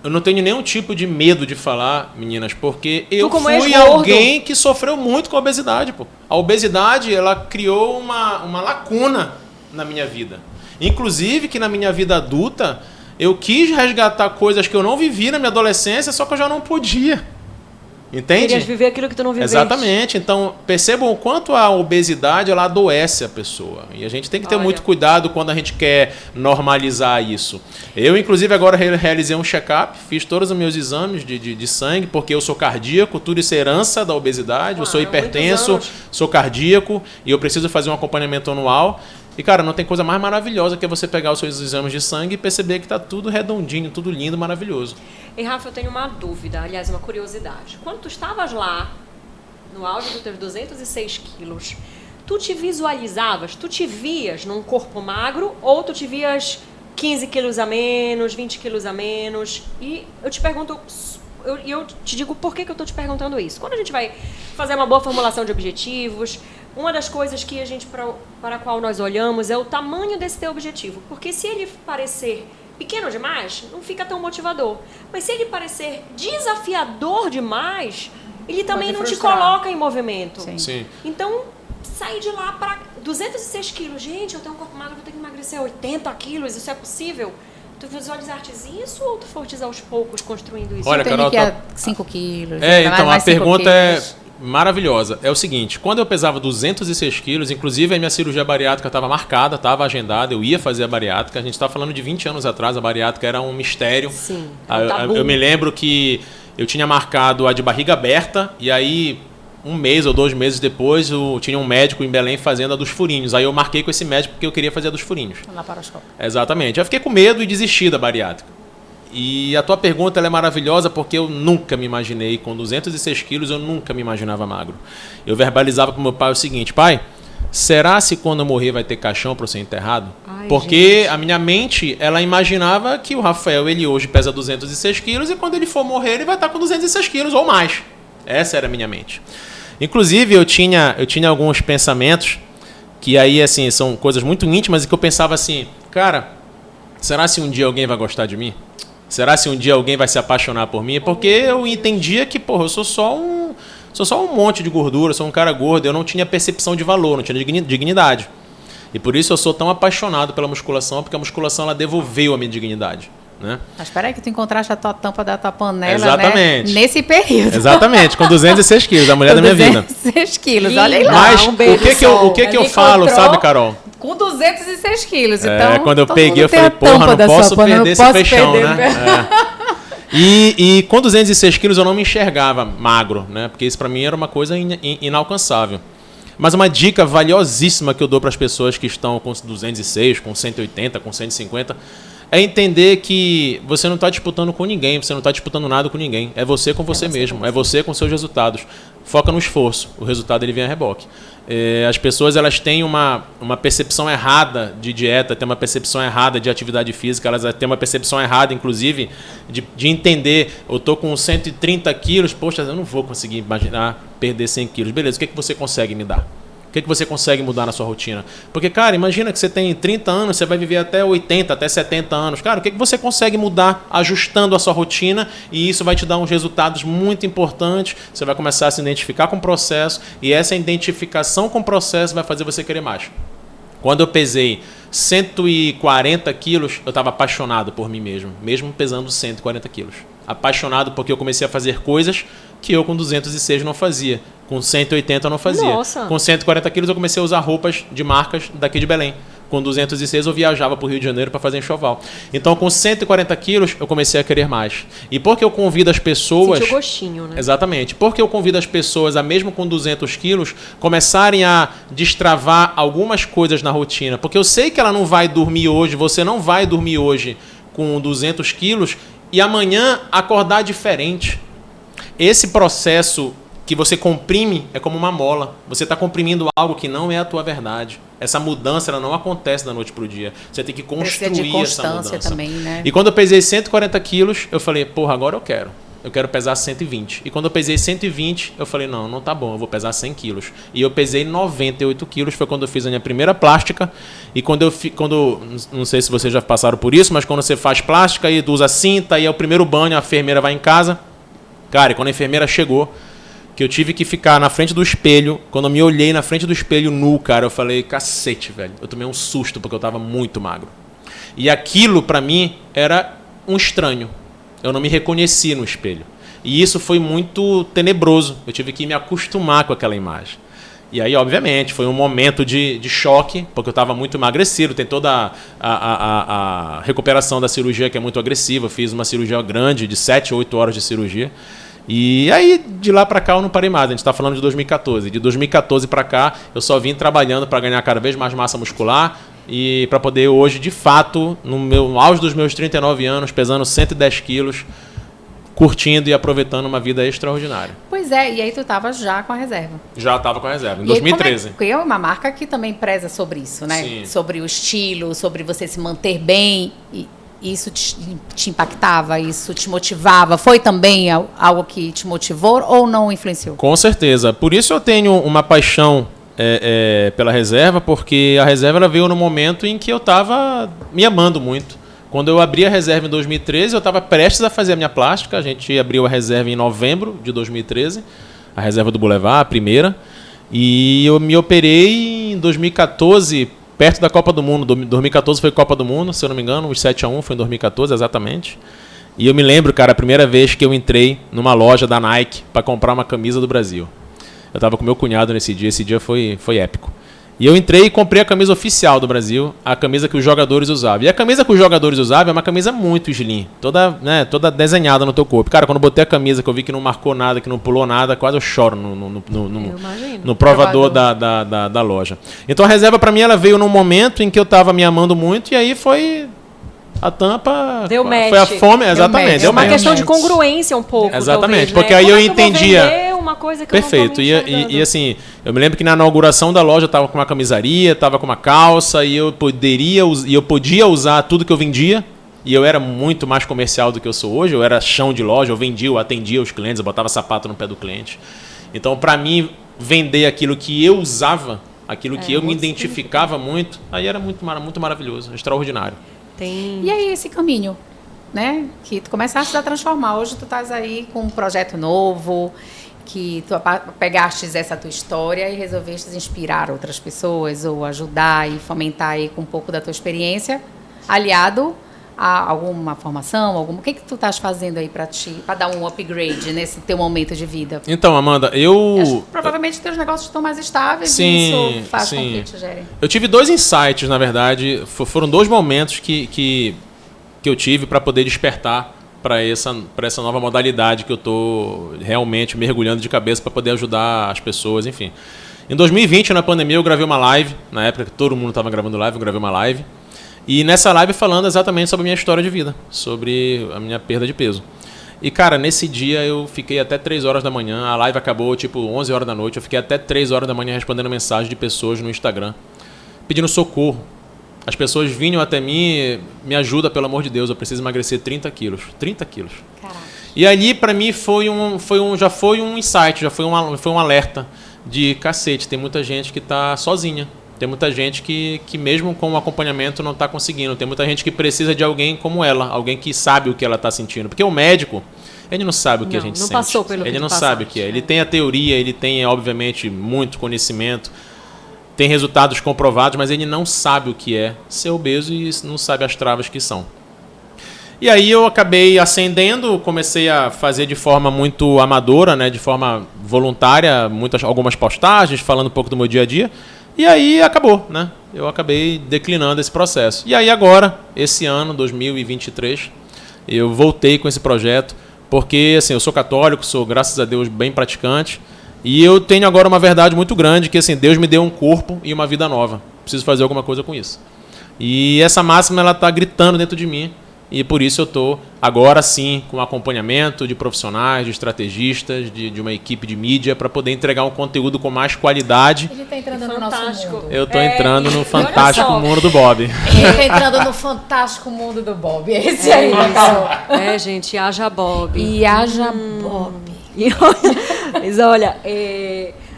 C: não tenho nenhum tipo de medo de falar, meninas, porque eu fui alguém que sofreu muito com a obesidade, pô. A obesidade, ela criou uma lacuna na minha vida. Inclusive que na minha vida adulta, eu quis resgatar coisas que eu não vivi na minha adolescência, só que eu já não podia. Entende?
B: Querias viver aquilo que tu não viveste.
C: Exatamente. Então, percebam o quanto a obesidade ela adoece a pessoa. E a gente tem que ter muito cuidado quando a gente quer normalizar isso. Eu, inclusive, agora realizei um check-up, fiz todos os meus exames de sangue, porque eu sou cardíaco, tudo isso é herança da obesidade, eu sou hipertenso, sou cardíaco e eu preciso fazer um acompanhamento anual. E, cara, não tem coisa mais maravilhosa que você pegar os seus exames de sangue e perceber que está tudo redondinho, tudo lindo, maravilhoso.
B: E, Rafa, eu tenho uma dúvida, aliás, uma curiosidade. Quando tu estavas lá, no auge dos teus 206 quilos, tu te visualizavas, tu te vias num corpo magro ou tu te vias 15 quilos a menos, 20 quilos a menos? E eu te pergunto... Eu te digo por que eu estou te perguntando isso. Quando a gente vai fazer uma boa formulação de objetivos, uma das coisas que a gente para a qual nós olhamos é o tamanho desse teu objetivo. Porque se ele parecer pequeno demais, não fica tão motivador. Mas se ele parecer desafiador demais, ele também não te coloca em movimento.
C: Sim.
B: Então, sair de lá para 206 quilos. Gente, eu tenho um corpo magro, vou ter que emagrecer 80 quilos, isso é possível? Tu visualizaste isso ou tu foste aos poucos construindo isso?
A: Olha, Carol, 5 quilos.
C: Então a pergunta é maravilhosa. É o seguinte, quando eu pesava 206 quilos, inclusive a minha cirurgia bariátrica estava marcada, estava agendada, eu ia fazer a bariátrica. A gente está falando de 20 anos atrás, a bariátrica era um mistério.
B: Sim,
C: eu me lembro que eu tinha marcado a de barriga aberta e aí... 1 mês ou 2 meses depois, tinha um médico em Belém fazendo a dos furinhos. Aí eu marquei com esse médico porque eu queria fazer a dos furinhos.
A: Laparoscópio.
C: Exatamente. Eu fiquei com medo e desisti da bariátrica. E a tua pergunta ela é maravilhosa porque eu nunca me imaginei, com 206 quilos, eu nunca me imaginava magro. Eu verbalizava para o meu pai o seguinte: pai, será se quando eu morrer vai ter caixão para eu ser enterrado?
B: Ai,
C: porque
B: gente.
C: a minha mente, ela imaginava que o Rafael, ele hoje pesa 206 quilos e quando ele for morrer ele vai estar com 206 quilos ou mais. Essa era a minha mente. Inclusive eu tinha alguns pensamentos que aí assim são coisas muito íntimas e que eu pensava assim, cara, será se um dia alguém vai gostar de mim? Será se um dia alguém vai se apaixonar por mim? Porque eu entendia que, porra, eu sou só um monte de gordura, sou um cara gordo, eu não tinha percepção de valor, não tinha dignidade. E por isso eu sou tão apaixonado pela musculação, porque a musculação ela devolveu a minha dignidade. Né?
A: Mas espera aí que tu encontraste a tua tampa da tua panela,
C: exatamente.
A: Né? Nesse período.
C: Exatamente, com 206 quilos, a mulher da minha vida.
A: 206 quilos, olha aí lá.
C: Mas o que eu falo, sabe, Carol?
A: Com 206 quilos,
C: então... Quando eu peguei, eu falei, porra, não posso perder esse peixão, né? E com 206 quilos eu não me enxergava magro, né? Porque isso pra mim era uma coisa inalcançável. Mas uma dica valiosíssima que eu dou para as pessoas que estão com 206, com 180, com 150... é entender que você não está disputando com ninguém, você não está disputando nada com ninguém. É você com você mesmo, é você com seus resultados. Foca no esforço, o resultado ele vem a reboque. As pessoas elas têm uma percepção errada de dieta, têm uma percepção errada de atividade física, elas têm uma percepção errada, inclusive, de entender, eu estou com 130 quilos, poxa, eu não vou conseguir imaginar perder 100 quilos. Beleza, o que você consegue me dar? O que você consegue mudar na sua rotina? Porque, cara, imagina que você tem 30 anos, você vai viver até 80, até 70 anos. Cara, o que você consegue mudar ajustando a sua rotina e isso vai te dar uns resultados muito importantes. Você vai começar a se identificar com o processo e essa identificação com o processo vai fazer você querer mais. Quando eu pesei 140 quilos, eu estava apaixonado por mim mesmo pesando 140 quilos. Apaixonado porque eu comecei a fazer coisas que eu com 206 não fazia. Com 180 eu não fazia.
B: Nossa.
C: Com 140 quilos eu comecei a usar roupas de marcas daqui de Belém. Com 206 eu viajava para o Rio de Janeiro para fazer enxoval. Então com 140 quilos eu comecei a querer mais. E porque eu convido as pessoas...
B: sentiu gostinho, né?
C: Exatamente. Porque eu convido as pessoas a mesmo com 200 quilos começarem a destravar algumas coisas na rotina. Porque eu sei que ela não vai dormir hoje, você não vai dormir hoje com 200 quilos e amanhã acordar diferente. Esse processo que você comprime é como uma mola. Você está comprimindo algo que não é a tua verdade. Essa mudança ela não acontece da noite para o dia. Você tem que construir essa mudança.
A: Também, né?
C: E quando eu pesei 140 quilos, eu falei, porra, agora eu quero. Eu quero pesar 120. E quando eu pesei 120, eu falei, não tá bom, eu vou pesar 100 quilos. E eu pesei 98 quilos, foi quando eu fiz a minha primeira plástica. E não sei se vocês já passaram por isso, mas quando você faz plástica e usa cinta, e é o primeiro banho, a enfermeira vai em casa. Cara, e quando a enfermeira chegou, que eu tive que ficar na frente do espelho, quando eu me olhei na frente do espelho nu, cara, eu falei, cacete, velho. Eu tomei um susto porque eu tava muito magro. E aquilo, pra mim, era um estranho. Eu não me reconheci no espelho. E isso foi muito tenebroso. Eu tive que me acostumar com aquela imagem. E aí, obviamente, foi um momento de choque, porque eu estava muito emagrecido. Tem toda a recuperação da cirurgia que é muito agressiva. Eu fiz uma cirurgia grande, de 7 ou 8 horas de cirurgia. E aí, de lá para cá, eu não parei mais. A gente está falando de 2014. De 2014 para cá, eu só vim trabalhando para ganhar cada vez mais massa muscular e para poder hoje, de fato, no auge dos meus 39 anos, pesando 110 quilos, curtindo e aproveitando uma vida extraordinária.
A: Pois é, e aí tu estava já com a reserva.
C: Já estava com a reserva, em 2013.
A: Porque é uma marca que também preza sobre isso, né?
C: Sim.
A: Sobre o estilo, sobre você se manter bem. E isso te impactava, isso te motivava? Foi também algo que te motivou ou não influenciou? Com
C: certeza. Por isso eu tenho uma paixão pela reserva, porque a reserva ela veio no momento em que eu estava me amando muito. Quando eu abri a reserva em 2013, eu estava prestes a fazer a minha plástica. A gente abriu a reserva em novembro de 2013, a reserva do Boulevard, a primeira. E eu me operei em 2014, perto da Copa do Mundo. 2014 foi Copa do Mundo, se eu não me engano, os 7-1 foi em 2014, exatamente. E eu me lembro, cara, a primeira vez que eu entrei numa loja da Nike para comprar uma camisa do Brasil. Eu estava com meu cunhado nesse dia, esse dia foi épico. E eu entrei e comprei a camisa oficial do Brasil, a camisa que os jogadores usavam. E a camisa que os jogadores usavam é uma camisa muito slim, toda desenhada no teu corpo. Cara, quando eu botei a camisa, que eu vi que não marcou nada, que não pulou nada, quase eu choro no provador da loja. Então a reserva pra mim ela veio num momento em que eu tava me amando muito e aí foi a tampa
B: deu
C: foi a fome, exatamente.
B: É uma questão de congruência um pouco.
C: Exatamente,
B: talvez,
C: porque
B: né?
C: aí
B: Como
C: eu entendia.
B: Uma coisa que
C: perfeito.
B: Eu não tô me
C: e assim, eu me lembro que na inauguração da loja eu tava com uma camisaria, tava com uma calça e eu podia usar tudo que eu vendia. E eu era muito mais comercial do que eu sou hoje. Eu era chão de loja, eu vendia, eu atendia os clientes, eu botava sapato no pé do cliente. Então, para mim, vender aquilo que eu usava, aquilo que eu me identificava muito, aí era muito maravilhoso, extraordinário.
A: E aí esse caminho, né? Que tu começaste a transformar. Hoje tu estás aí com um projeto novo, que tu pegaste essa tua história e resolveste inspirar outras pessoas ou ajudar e fomentar aí com um pouco da tua experiência, aliado a alguma formação, o que tu estás fazendo aí para dar um upgrade nesse teu momento de vida?
C: Então, Amanda,
A: provavelmente teus negócios estão mais estáveis
C: sim,
A: e isso faz com
C: sim.
A: que te gere.
C: Eu tive 2 insights, na verdade, foram 2 momentos que eu tive para poder despertar para essa nova modalidade que eu estou realmente mergulhando de cabeça para poder ajudar as pessoas, enfim. Em 2020, na pandemia, eu gravei uma live, na época que todo mundo estava gravando live, eu gravei uma live. E nessa live falando exatamente sobre a minha história de vida, sobre a minha perda de peso. E, cara, nesse dia eu fiquei até 3 horas da manhã, a live acabou tipo 11 horas da noite, eu fiquei até 3 horas da manhã respondendo mensagem de pessoas no Instagram, pedindo socorro. As pessoas vinham até mim, me ajuda, pelo amor de Deus, eu preciso emagrecer 30 quilos. 30 quilos.
A: Caraca.
C: E ali, pra mim, já foi um insight, já foi um alerta de cacete, tem muita gente que tá sozinha. Tem muita gente que mesmo com o acompanhamento não está conseguindo. Tem muita gente que precisa de alguém como ela, alguém que sabe o que ela está sentindo. Porque o médico, ele não sabe o que a gente sente.
B: Passou pelo
C: ele não sabe o que é. Ele tem a teoria, ele tem, obviamente, muito conhecimento, tem resultados comprovados, mas ele não sabe o que é ser obeso e não sabe as travas que são. E aí eu acabei ascendendo, comecei a fazer de forma muito amadora, né, de forma voluntária, algumas postagens, falando um pouco do meu dia a dia. E aí acabou, né? Eu acabei declinando esse processo. E aí agora, esse ano, 2023, eu voltei com esse projeto, porque assim, eu sou católico, sou, graças a Deus, bem praticante, e eu tenho agora uma verdade muito grande, que assim, Deus me deu um corpo e uma vida nova. Preciso fazer alguma coisa com isso. E essa máxima, ela está gritando dentro de mim, e por isso eu estou agora sim com acompanhamento de profissionais, de estrategistas, de uma equipe de mídia para poder entregar um conteúdo com mais qualidade.
A: Ele está entrando no nosso mundo.
C: Eu estou entrando no fantástico mundo do Bob.
A: Ele está entrando no fantástico mundo do Bob. Esse aí, Carol.
B: Gente, haja Bob.
A: E haja Bob.
B: Mas olha,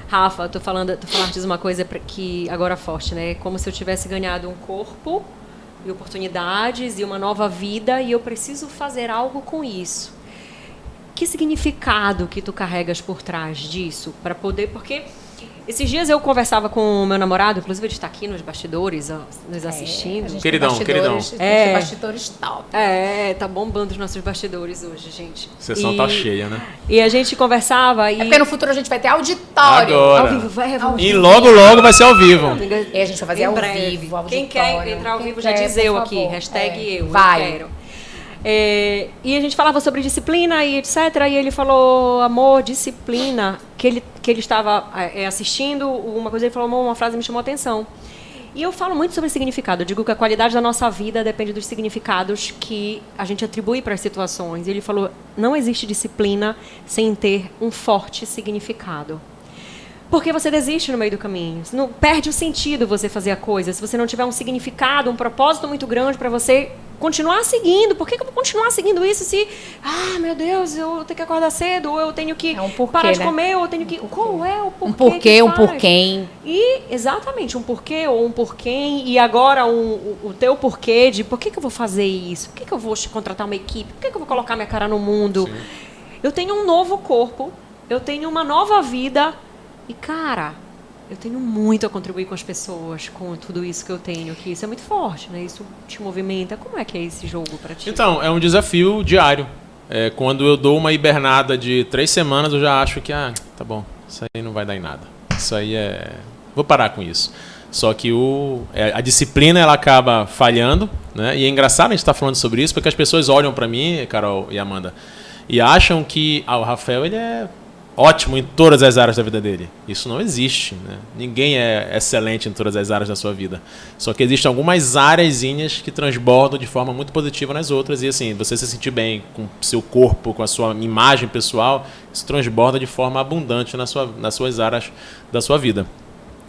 B: Rafa, tu falaste uma coisa que agora forte, né? Como se eu tivesse ganhado um corpo e oportunidades e uma nova vida e eu preciso fazer algo com isso. Que significado que tu carregas por trás disso para poder, porque esses dias eu conversava com o meu namorado, inclusive ele está aqui nos bastidores, nos assistindo.
C: Queridão.
A: Bastidores top.
B: Tá bombando os nossos bastidores hoje, gente.
C: A sessão tá cheia, né?
B: E a gente conversava e...
A: É porque no futuro a gente vai ter auditório.
C: Agora.
B: Ao vivo,
C: E logo vai ser ao vivo.
A: E a gente vai fazer ao vivo, auditório.
B: Quem quer entrar ao vivo já diz eu aqui, hashtag eu quero. E a gente falava sobre disciplina e etc. E ele falou, amor, disciplina, que ele estava assistindo uma coisa, ele falou, amor, uma frase me chamou a atenção. E eu falo muito sobre significado. Eu digo que a qualidade da nossa vida depende dos significados que a gente atribui para as situações. E ele falou, não existe disciplina sem ter um forte significado. Porque você desiste no meio do caminho. Não perde o sentido você fazer a coisa. Se você não tiver um significado, um propósito muito grande para você continuar seguindo. Por que eu vou continuar seguindo isso se... meu Deus, eu tenho que acordar cedo, ou eu tenho que parar de comer, ou eu tenho que... Qual é o porquê?
A: Um porquê, um porquê.
B: E, exatamente, um porquê ou um porquê. E agora o teu porquê de por que eu vou fazer isso? Por que eu vou contratar uma equipe? Por que eu vou colocar minha cara no mundo? Sim. Eu tenho um novo corpo, eu tenho uma nova vida... E, cara, eu tenho muito a contribuir com as pessoas, com tudo isso que eu tenho aqui. Isso é muito forte, né? Isso te movimenta. Como é que é esse jogo para ti?
C: Então, é um desafio diário. Quando eu dou uma hibernada de 3 semanas, eu já acho que, tá bom, isso aí não vai dar em nada. Isso aí vou parar com isso. Só que a disciplina, ela acaba falhando, né? E é engraçado a gente estar falando sobre isso, porque as pessoas olham para mim, Carol e Amanda, e acham que o Rafael, ele é ótimo em todas as áreas da vida dele. Isso não existe, né? Ninguém é excelente em todas as áreas da sua vida. Só que existem algumas áreazinhas que transbordam de forma muito positiva nas outras. E assim, você se sentir bem com o seu corpo, com a sua imagem pessoal, isso transborda de forma abundante nas suas áreas da sua vida.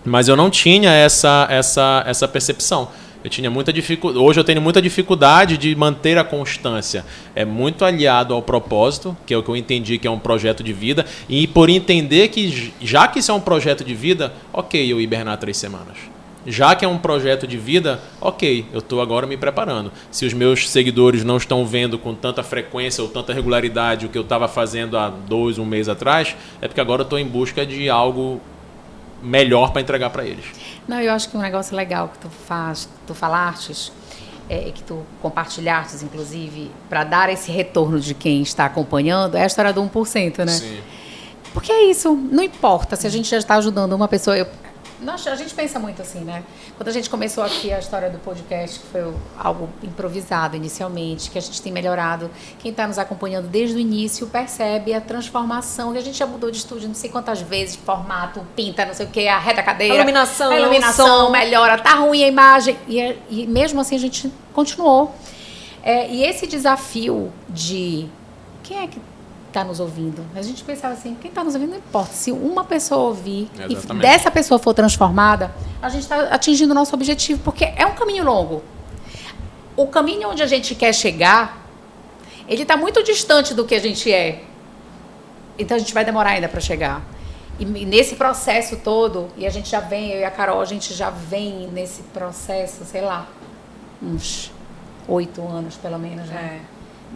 C: Mas eu não tinha essa percepção. Eu tinha muita dificuldade. Hoje eu tenho muita dificuldade de manter a constância. É muito aliado ao propósito, que é o que eu entendi que é um projeto de vida. E por entender que, já que isso é um projeto de vida, ok, eu hibernar 3 semanas. Já que é um projeto de vida, ok, eu estou agora me preparando. Se os meus seguidores não estão vendo com tanta frequência ou tanta regularidade o que eu estava fazendo há 1 mês atrás, é porque agora eu estou em busca de algo melhor para entregar para eles.
A: Não, eu acho que um negócio legal que tu falaste, que tu compartilhaste, inclusive, para dar esse retorno de quem está acompanhando, é a história do 1%, né?
C: Sim.
A: Porque é isso, não importa se a gente já está ajudando uma pessoa. A gente pensa muito assim, né? Quando a gente começou aqui a história do podcast, que foi algo improvisado inicialmente, que a gente tem melhorado, quem está nos acompanhando desde o início percebe a transformação, que a gente já mudou de estúdio não sei quantas vezes, formato, pinta, não sei o que, arreta a cadeira.
B: A
A: iluminação melhora, tá ruim a imagem. E mesmo assim a gente continuou. E esse desafio de quem é que está nos ouvindo? A gente pensava assim, quem está nos ouvindo não importa. Se uma pessoa ouvir e dessa pessoa for transformada, a gente está atingindo o nosso objetivo, porque é um caminho longo. O caminho onde a gente quer chegar, ele está muito distante do que a gente é. Então a gente vai demorar ainda para chegar. E nesse processo todo, e a gente já vem, eu e a Carol, a gente já vem nesse processo, sei lá, uns 8 anos pelo menos, né?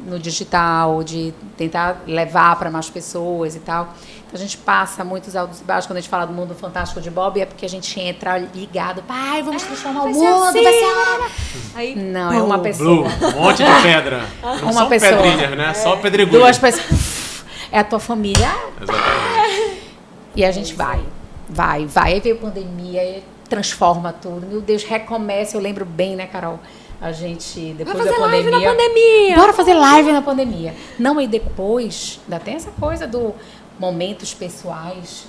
A: No digital, de tentar levar para mais pessoas e tal. Então a gente passa muitos altos e baixos. Quando a gente fala do mundo fantástico de Bob, é porque a gente entra ligado, pai, vamos transformar o mundo,
B: assim.
A: vai ser agora.
B: Aí,
A: não, é uma pessoa.
C: Um monte de pedra. Não
A: uma
C: são
A: pessoa.
C: Pedrinhas, né? Só pedregulho.
A: 2 pessoas. É a tua família.
C: Exatamente.
A: E a gente vai. Aí veio a pandemia, aí transforma tudo. Meu Deus, recomeça. Eu lembro bem, né, Carol? A gente, depois da pandemia...
B: Live na pandemia.
A: Bora fazer live na pandemia. Não, e depois, ainda tem essa coisa do momentos pessoais.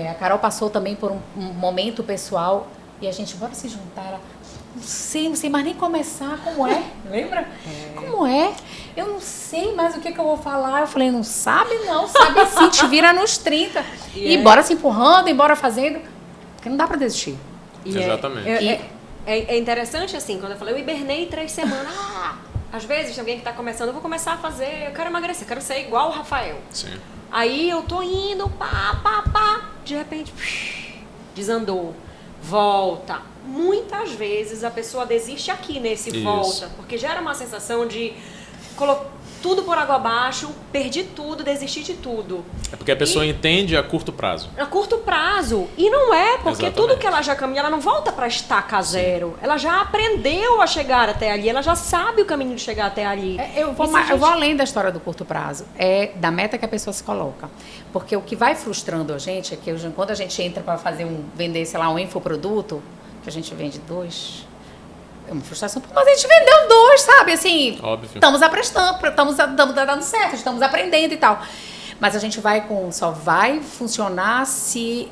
A: A Carol passou também por um momento pessoal e a gente, bora se juntar. Não sei mais nem começar como é. Lembra? Como é? Eu não sei mais o que eu vou falar. Eu falei, não sabe sim, te vira nos 30. E bora se empurrando, e bora fazendo. Porque não dá pra desistir.
C: Exatamente.
B: É interessante, assim, quando eu falei, eu hibernei 3 semanas. Às vezes, alguém que está começando, eu vou começar a fazer, eu quero emagrecer, quero ser igual o Rafael.
C: Sim.
B: Aí eu tô indo, de repente, desandou, volta. Muitas vezes a pessoa desiste aqui nesse volta, porque gera uma sensação de tudo por água abaixo, perdi tudo, desisti de tudo.
C: É porque a pessoa entende a curto prazo.
B: A curto prazo. E não é, porque
C: Exatamente.
B: tudo que ela já caminha, ela não volta para estaca zero. Ela já aprendeu a chegar até ali, ela já sabe o caminho de chegar até ali.
A: Eu vou além da história do curto prazo, da meta que a pessoa se coloca. Porque o que vai frustrando a gente é que quando a gente entra para vender, sei lá, um infoproduto, que a gente vende 2... É uma frustração, mas a gente vendeu 2, sabe? Assim,
C: óbvio.
A: Estamos aprestando, estamos dando certo, estamos aprendendo e tal. Mas a gente só vai funcionar se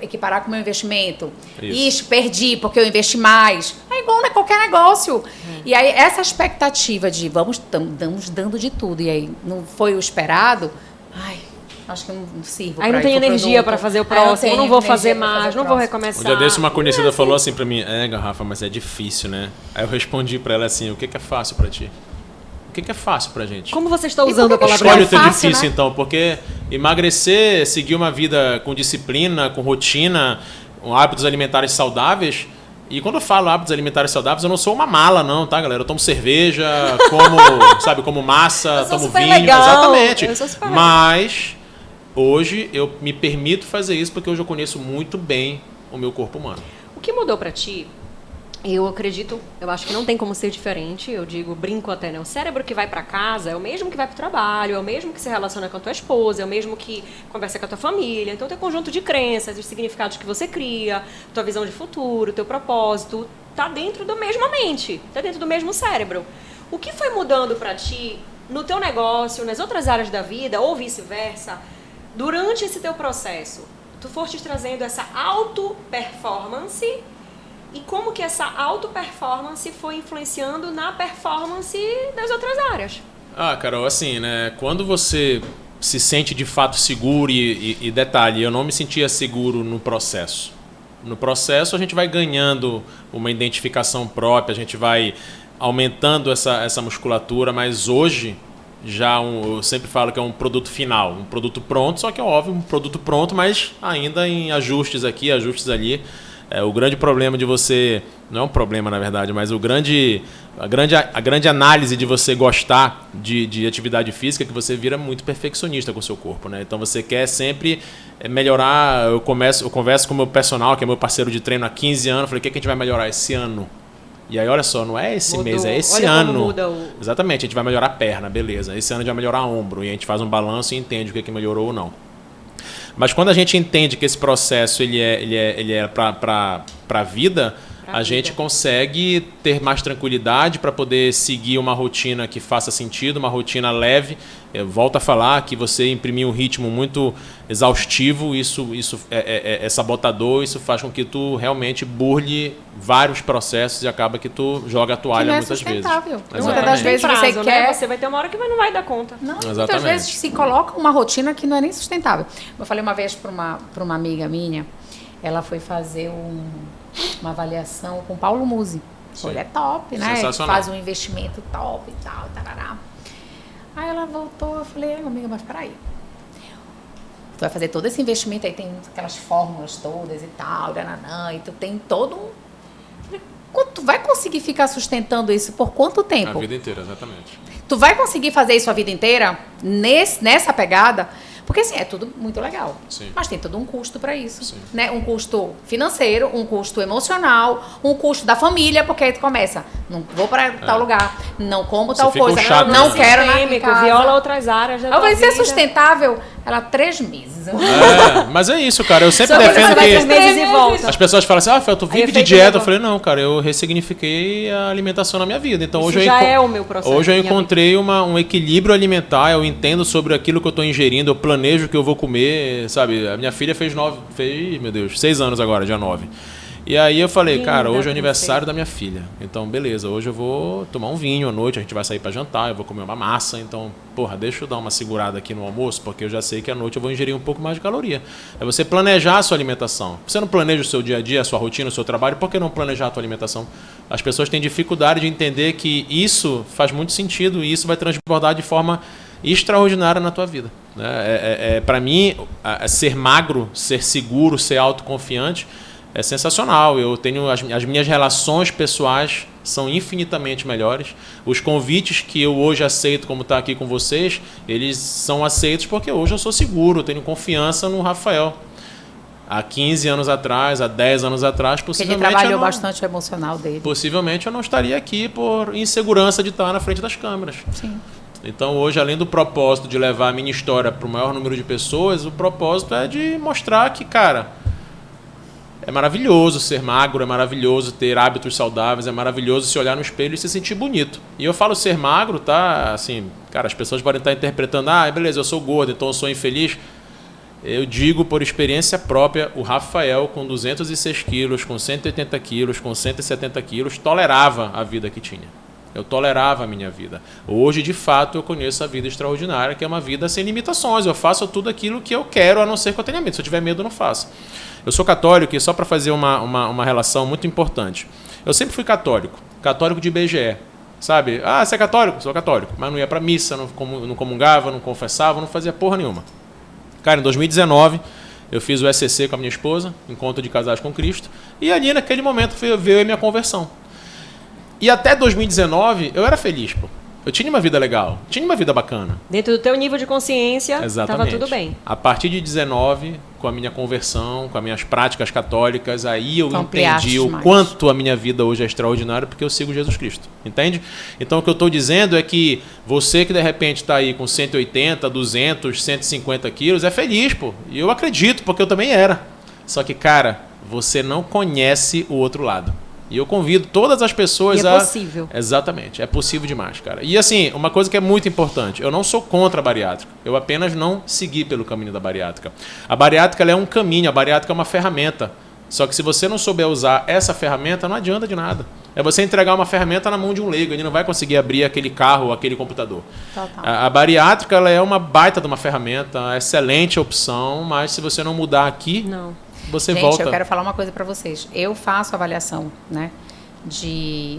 A: equiparar com o meu investimento. Ixi, perdi porque eu investi mais. É igual a qualquer negócio. E aí, essa expectativa de estamos dando de tudo, e aí não foi o esperado, acho que eu não sirvo.
B: Aí não tenho energia para fazer o próximo, não vou fazer mais, não vou recomeçar.
C: Um dia desse uma conhecida falou assim pra mim, Rafa, mas é difícil, né? Aí eu respondi pra ela assim, o que é fácil pra ti? O que é fácil pra gente?
B: Como você está usando a palavra
C: escolhe o teu
A: fácil,
C: difícil,
A: né?
C: então, porque emagrecer, seguir uma vida com disciplina, com rotina, com hábitos alimentares saudáveis. E quando eu falo hábitos alimentares saudáveis, eu não sou uma mala, não, tá, galera? Eu tomo cerveja, como massa, tomo vinho.
B: Legal.
C: Exatamente.
B: Eu sou super
C: Mas hoje eu me permito fazer isso porque hoje eu conheço muito bem o meu corpo humano.
B: O que mudou pra ti? Eu acredito, eu acho que não tem como ser diferente, brinco até, né? O cérebro que vai pra casa é o mesmo que vai pro trabalho, é o mesmo que se relaciona com a tua esposa, é o mesmo que conversa com a tua família. Então, tem um conjunto de crenças, os significados que você cria, tua visão de futuro, teu propósito, tá dentro da mesma mente, tá dentro do mesmo cérebro. O que foi mudando pra ti no teu negócio, nas outras áreas da vida, ou vice-versa, durante esse teu processo, tu foste trazendo essa auto-performance e como que essa auto-performance foi influenciando na performance das outras áreas?
C: Carol, assim, né? Quando você se sente de fato seguro e detalhe, eu não me sentia seguro no processo. No processo a gente vai ganhando uma identificação própria, a gente vai aumentando essa musculatura, mas hoje eu sempre falo que é um produto final, um produto pronto, só que é óbvio, um produto pronto, mas ainda em ajustes aqui, ajustes ali. O grande problema de você, não é um problema na verdade, mas a grande análise de você gostar de atividade física é que você vira muito perfeccionista com o seu corpo, né? Então você quer sempre melhorar. Eu converso com o meu personal, que é meu parceiro de treino há 15 anos, falei, o que a gente vai melhorar esse ano? E aí, olha só, não é esse mês, é esse ano. Exatamente, a gente vai melhorar a perna, beleza. Esse ano a gente vai melhorar ombro, e a gente faz um balanço e entende o que melhorou ou não. Mas quando a gente entende que esse processo ele é para a vida, a gente consegue ter mais tranquilidade para poder seguir uma rotina que faça sentido, uma rotina leve. Eu volto a falar que você imprimir um ritmo muito exaustivo, isso é sabotador, isso faz com que tu realmente burle vários processos e acaba que tu joga a toalha muitas vezes.
A: Muitas das vezes você quer...
B: Né? Você vai ter uma hora que não vai dar conta.
A: Não, muitas vezes se coloca uma rotina que não é nem sustentável. Eu falei uma vez para uma amiga minha, ela foi fazer uma avaliação com o Paulo Musi. Ele é top, né? Faz um investimento top e tal, tarará. Aí ela voltou, eu falei, amiga, mas peraí. Tu vai fazer todo esse investimento, aí tem aquelas fórmulas todas e tal, nananã, e tu tem todo um... Tu vai conseguir ficar sustentando isso por quanto tempo?
C: A vida inteira, exatamente.
A: Tu vai conseguir fazer isso a vida inteira nessa pegada? Porque, assim, é tudo muito legal.
C: Sim.
A: Mas tem todo um custo para isso. Né? Um custo financeiro, um custo emocional, um custo da família, porque aí tu começa, não vou para tal lugar, não como tal coisa, não quero na minha casa.
B: Viola outras áreas da tua
A: vai ser
B: vida.
A: Sustentável? Ela 3 meses.
C: Mas é isso, cara. Eu sempre defendo que...
B: 3 meses e volta.
C: As pessoas falam assim, Fel, tu vive de dieta. Eu falei, não, cara, eu ressignifiquei a alimentação na minha vida. Então,
B: isso já é o meu processo.
C: Hoje eu encontrei um equilíbrio alimentar, eu entendo sobre aquilo que eu estou ingerindo, eu planejo o que eu vou comer, sabe? A minha filha fez 6 anos agora, dia 9. E aí eu falei, cara, hoje é o aniversário da minha filha. Então, beleza, hoje eu vou tomar um vinho à noite, a gente vai sair pra jantar, eu vou comer uma massa. Então, deixa eu dar uma segurada aqui no almoço, porque eu já sei que à noite eu vou ingerir um pouco mais de caloria. É você planejar a sua alimentação. Você não planeja o seu dia a dia, a sua rotina, o seu trabalho, por que não planejar a tua alimentação? As pessoas têm dificuldade de entender que isso faz muito sentido e isso vai transbordar de forma extraordinária na tua vida. Para mim, ser magro, ser seguro, ser autoconfiante é sensacional. Eu tenho as minhas relações pessoais são infinitamente melhores. Os convites que eu hoje aceito, como estar aqui com vocês, eles são aceitos porque hoje eu sou seguro, eu tenho confiança no Rafael. Há 15 anos atrás, há 10 anos atrás, possivelmente...
A: Ele trabalhou bastante o emocional dele.
C: Possivelmente eu não estaria aqui por insegurança de estar na frente das câmeras.
A: Sim.
C: Então hoje, além do propósito de levar a minha história para o maior número de pessoas, o propósito é de mostrar que, cara, é maravilhoso ser magro, é maravilhoso ter hábitos saudáveis, é maravilhoso se olhar no espelho e se sentir bonito. E eu falo ser magro, tá? Assim, cara, as pessoas podem estar interpretando, beleza, eu sou gordo, então eu sou infeliz. Eu digo por experiência própria, o Rafael com 206 quilos, com 180 quilos, com 170 quilos, tolerava a vida que tinha. Eu tolerava a minha vida. Hoje, de fato, eu conheço a vida extraordinária, que é uma vida sem limitações. Eu faço tudo aquilo que eu quero, a não ser que eu tenha medo. Se eu tiver medo, eu não faço. Eu sou católico e só para fazer uma relação muito importante. Eu sempre fui católico de IBGE. Sabe? Você é católico? Sou católico. Mas não ia para missa, não comungava, não confessava, não fazia porra nenhuma. Cara, em 2019, eu fiz o SCC com a minha esposa, Encontro de Casais com Cristo, e ali naquele momento veio a minha conversão. E até 2019 eu era feliz, pô. Eu tinha uma vida legal, tinha uma vida bacana.
B: Dentro do teu nível de consciência, estava tudo bem.
C: A partir de 19, com a minha conversão, com as minhas práticas católicas, aí eu entendi o quanto a minha vida hoje é extraordinária, porque eu sigo Jesus Cristo, entende? Então o que eu estou dizendo é que você que de repente está aí com 180, 200, 150 quilos, é feliz, pô. E eu acredito, porque eu também era. Só que, cara, você não conhece o outro lado. E eu convido todas as pessoas
B: a... É possível.
C: Exatamente. É possível demais, cara. E assim, uma coisa que é muito importante. Eu não sou contra a bariátrica. Eu apenas não segui pelo caminho da bariátrica. A bariátrica ela é um caminho. A bariátrica é uma ferramenta. Só que se você não souber usar essa ferramenta, não adianta de nada. É você entregar uma ferramenta na mão de um leigo. Ele não vai conseguir abrir aquele carro ou aquele computador. Total. A bariátrica ela é uma baita de uma ferramenta. Excelente opção. Mas se você não mudar aqui...
B: Não.
C: Você
A: Gente,
C: volta.
A: Eu quero falar uma coisa para vocês. Eu faço avaliação, né?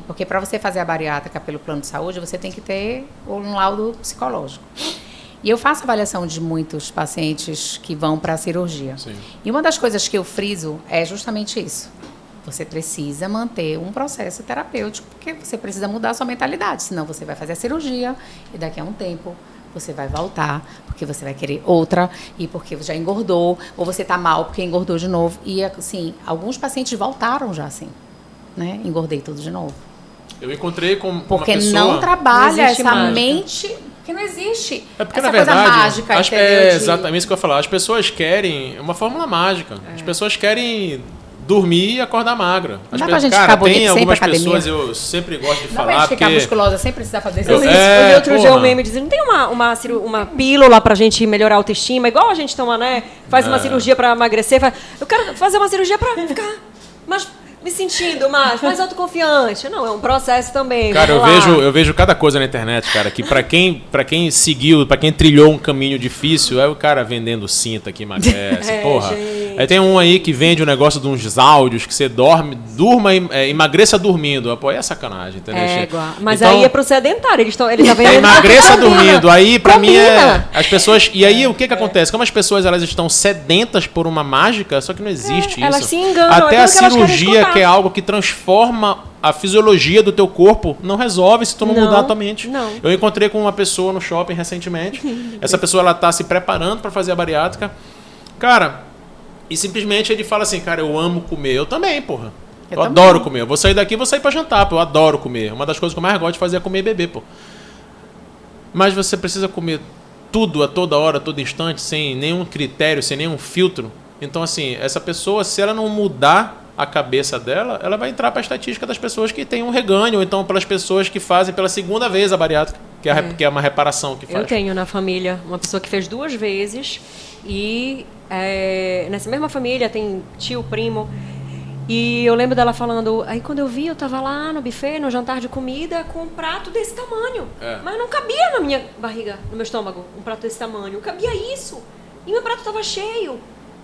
A: Porque para você fazer a bariátrica pelo plano de saúde, você tem que ter um laudo psicológico. E eu faço avaliação de muitos pacientes que vão para a cirurgia.
C: Sim.
A: E uma das coisas que eu friso é justamente isso. Você precisa manter um processo terapêutico, porque você precisa mudar a sua mentalidade. Senão você vai fazer a cirurgia e daqui a um tempo... você vai voltar, porque você vai querer outra, e porque já engordou, ou você está mal porque engordou de novo. E, assim, alguns pacientes voltaram já assim, né? Engordei tudo de novo.
C: Eu encontrei com uma
A: porque
C: pessoa...
A: Porque não trabalha essa
B: mágica.
A: Mente... Porque não existe
C: É porque,
A: essa
C: na verdade,
A: coisa mágica, entendeu?
C: É exatamente isso que eu ia falar. As pessoas querem uma fórmula mágica. As pessoas querem... dormir e acordar magra.
A: Não dá pra gente ficar bonito
C: tem
A: sem ir pra
C: algumas
A: academia?
C: pessoas, eu sempre gosto de
A: Não
C: falar,
A: dá pra gente ficar
C: porque...
A: musculosa sem precisar fazer isso.
B: E outro dia o meme dizendo, não tem uma pílula pra gente melhorar a autoestima, igual a gente toma, né? Faz uma cirurgia pra emagrecer. Eu quero fazer uma cirurgia pra ficar mais me sentindo mais autoconfiante. Não, é um processo também.
C: Cara, eu vejo cada coisa na internet, cara, que pra quem seguiu, pra quem trilhou um caminho difícil, é o cara vendendo cinta que emagrece, porra.
B: Gente.
C: Aí tem um aí que vende um negócio de uns áudios que você durma e emagreça dormindo. Pô, é sacanagem, entendeu?
B: Mas
C: então,
B: aí é pro sedentário, ele tá vendo...
C: emagreça dormindo, aí pra mim as pessoas... E aí o que acontece? Como as pessoas elas estão sedentas por uma mágica, só que não existe isso.
B: Elas se enganam.
C: Até a cirurgia, que é algo que transforma a fisiologia do teu corpo, não resolve se tu não mudar a tua mente.
B: Não.
C: Eu encontrei com uma pessoa no shopping recentemente. Essa pessoa ela tá se preparando para fazer a bariátrica. Cara, e simplesmente ele fala assim, cara, eu amo comer. Eu também, porra. Eu adoro comer. Eu vou sair daqui e vou sair para jantar, pô. Eu adoro comer. Uma das coisas que eu mais gosto de fazer é comer e beber, pô. Mas você precisa comer tudo a toda hora, a todo instante, sem nenhum critério, sem nenhum filtro. Então, assim, essa pessoa, se ela não mudar a cabeça dela, ela vai entrar para a estatística das pessoas que têm um reganho, ou então pelas pessoas que fazem pela segunda vez a bariátrica, que é uma reparação que faz.
B: Eu tenho na família uma pessoa que fez 2 vezes e nessa mesma família tem tio, primo, e eu lembro dela falando, aí quando eu vi, eu tava lá no buffet, no jantar de comida, com um prato desse tamanho, mas não cabia na minha barriga, no meu estômago, um prato desse tamanho, não cabia isso, e meu prato tava cheio.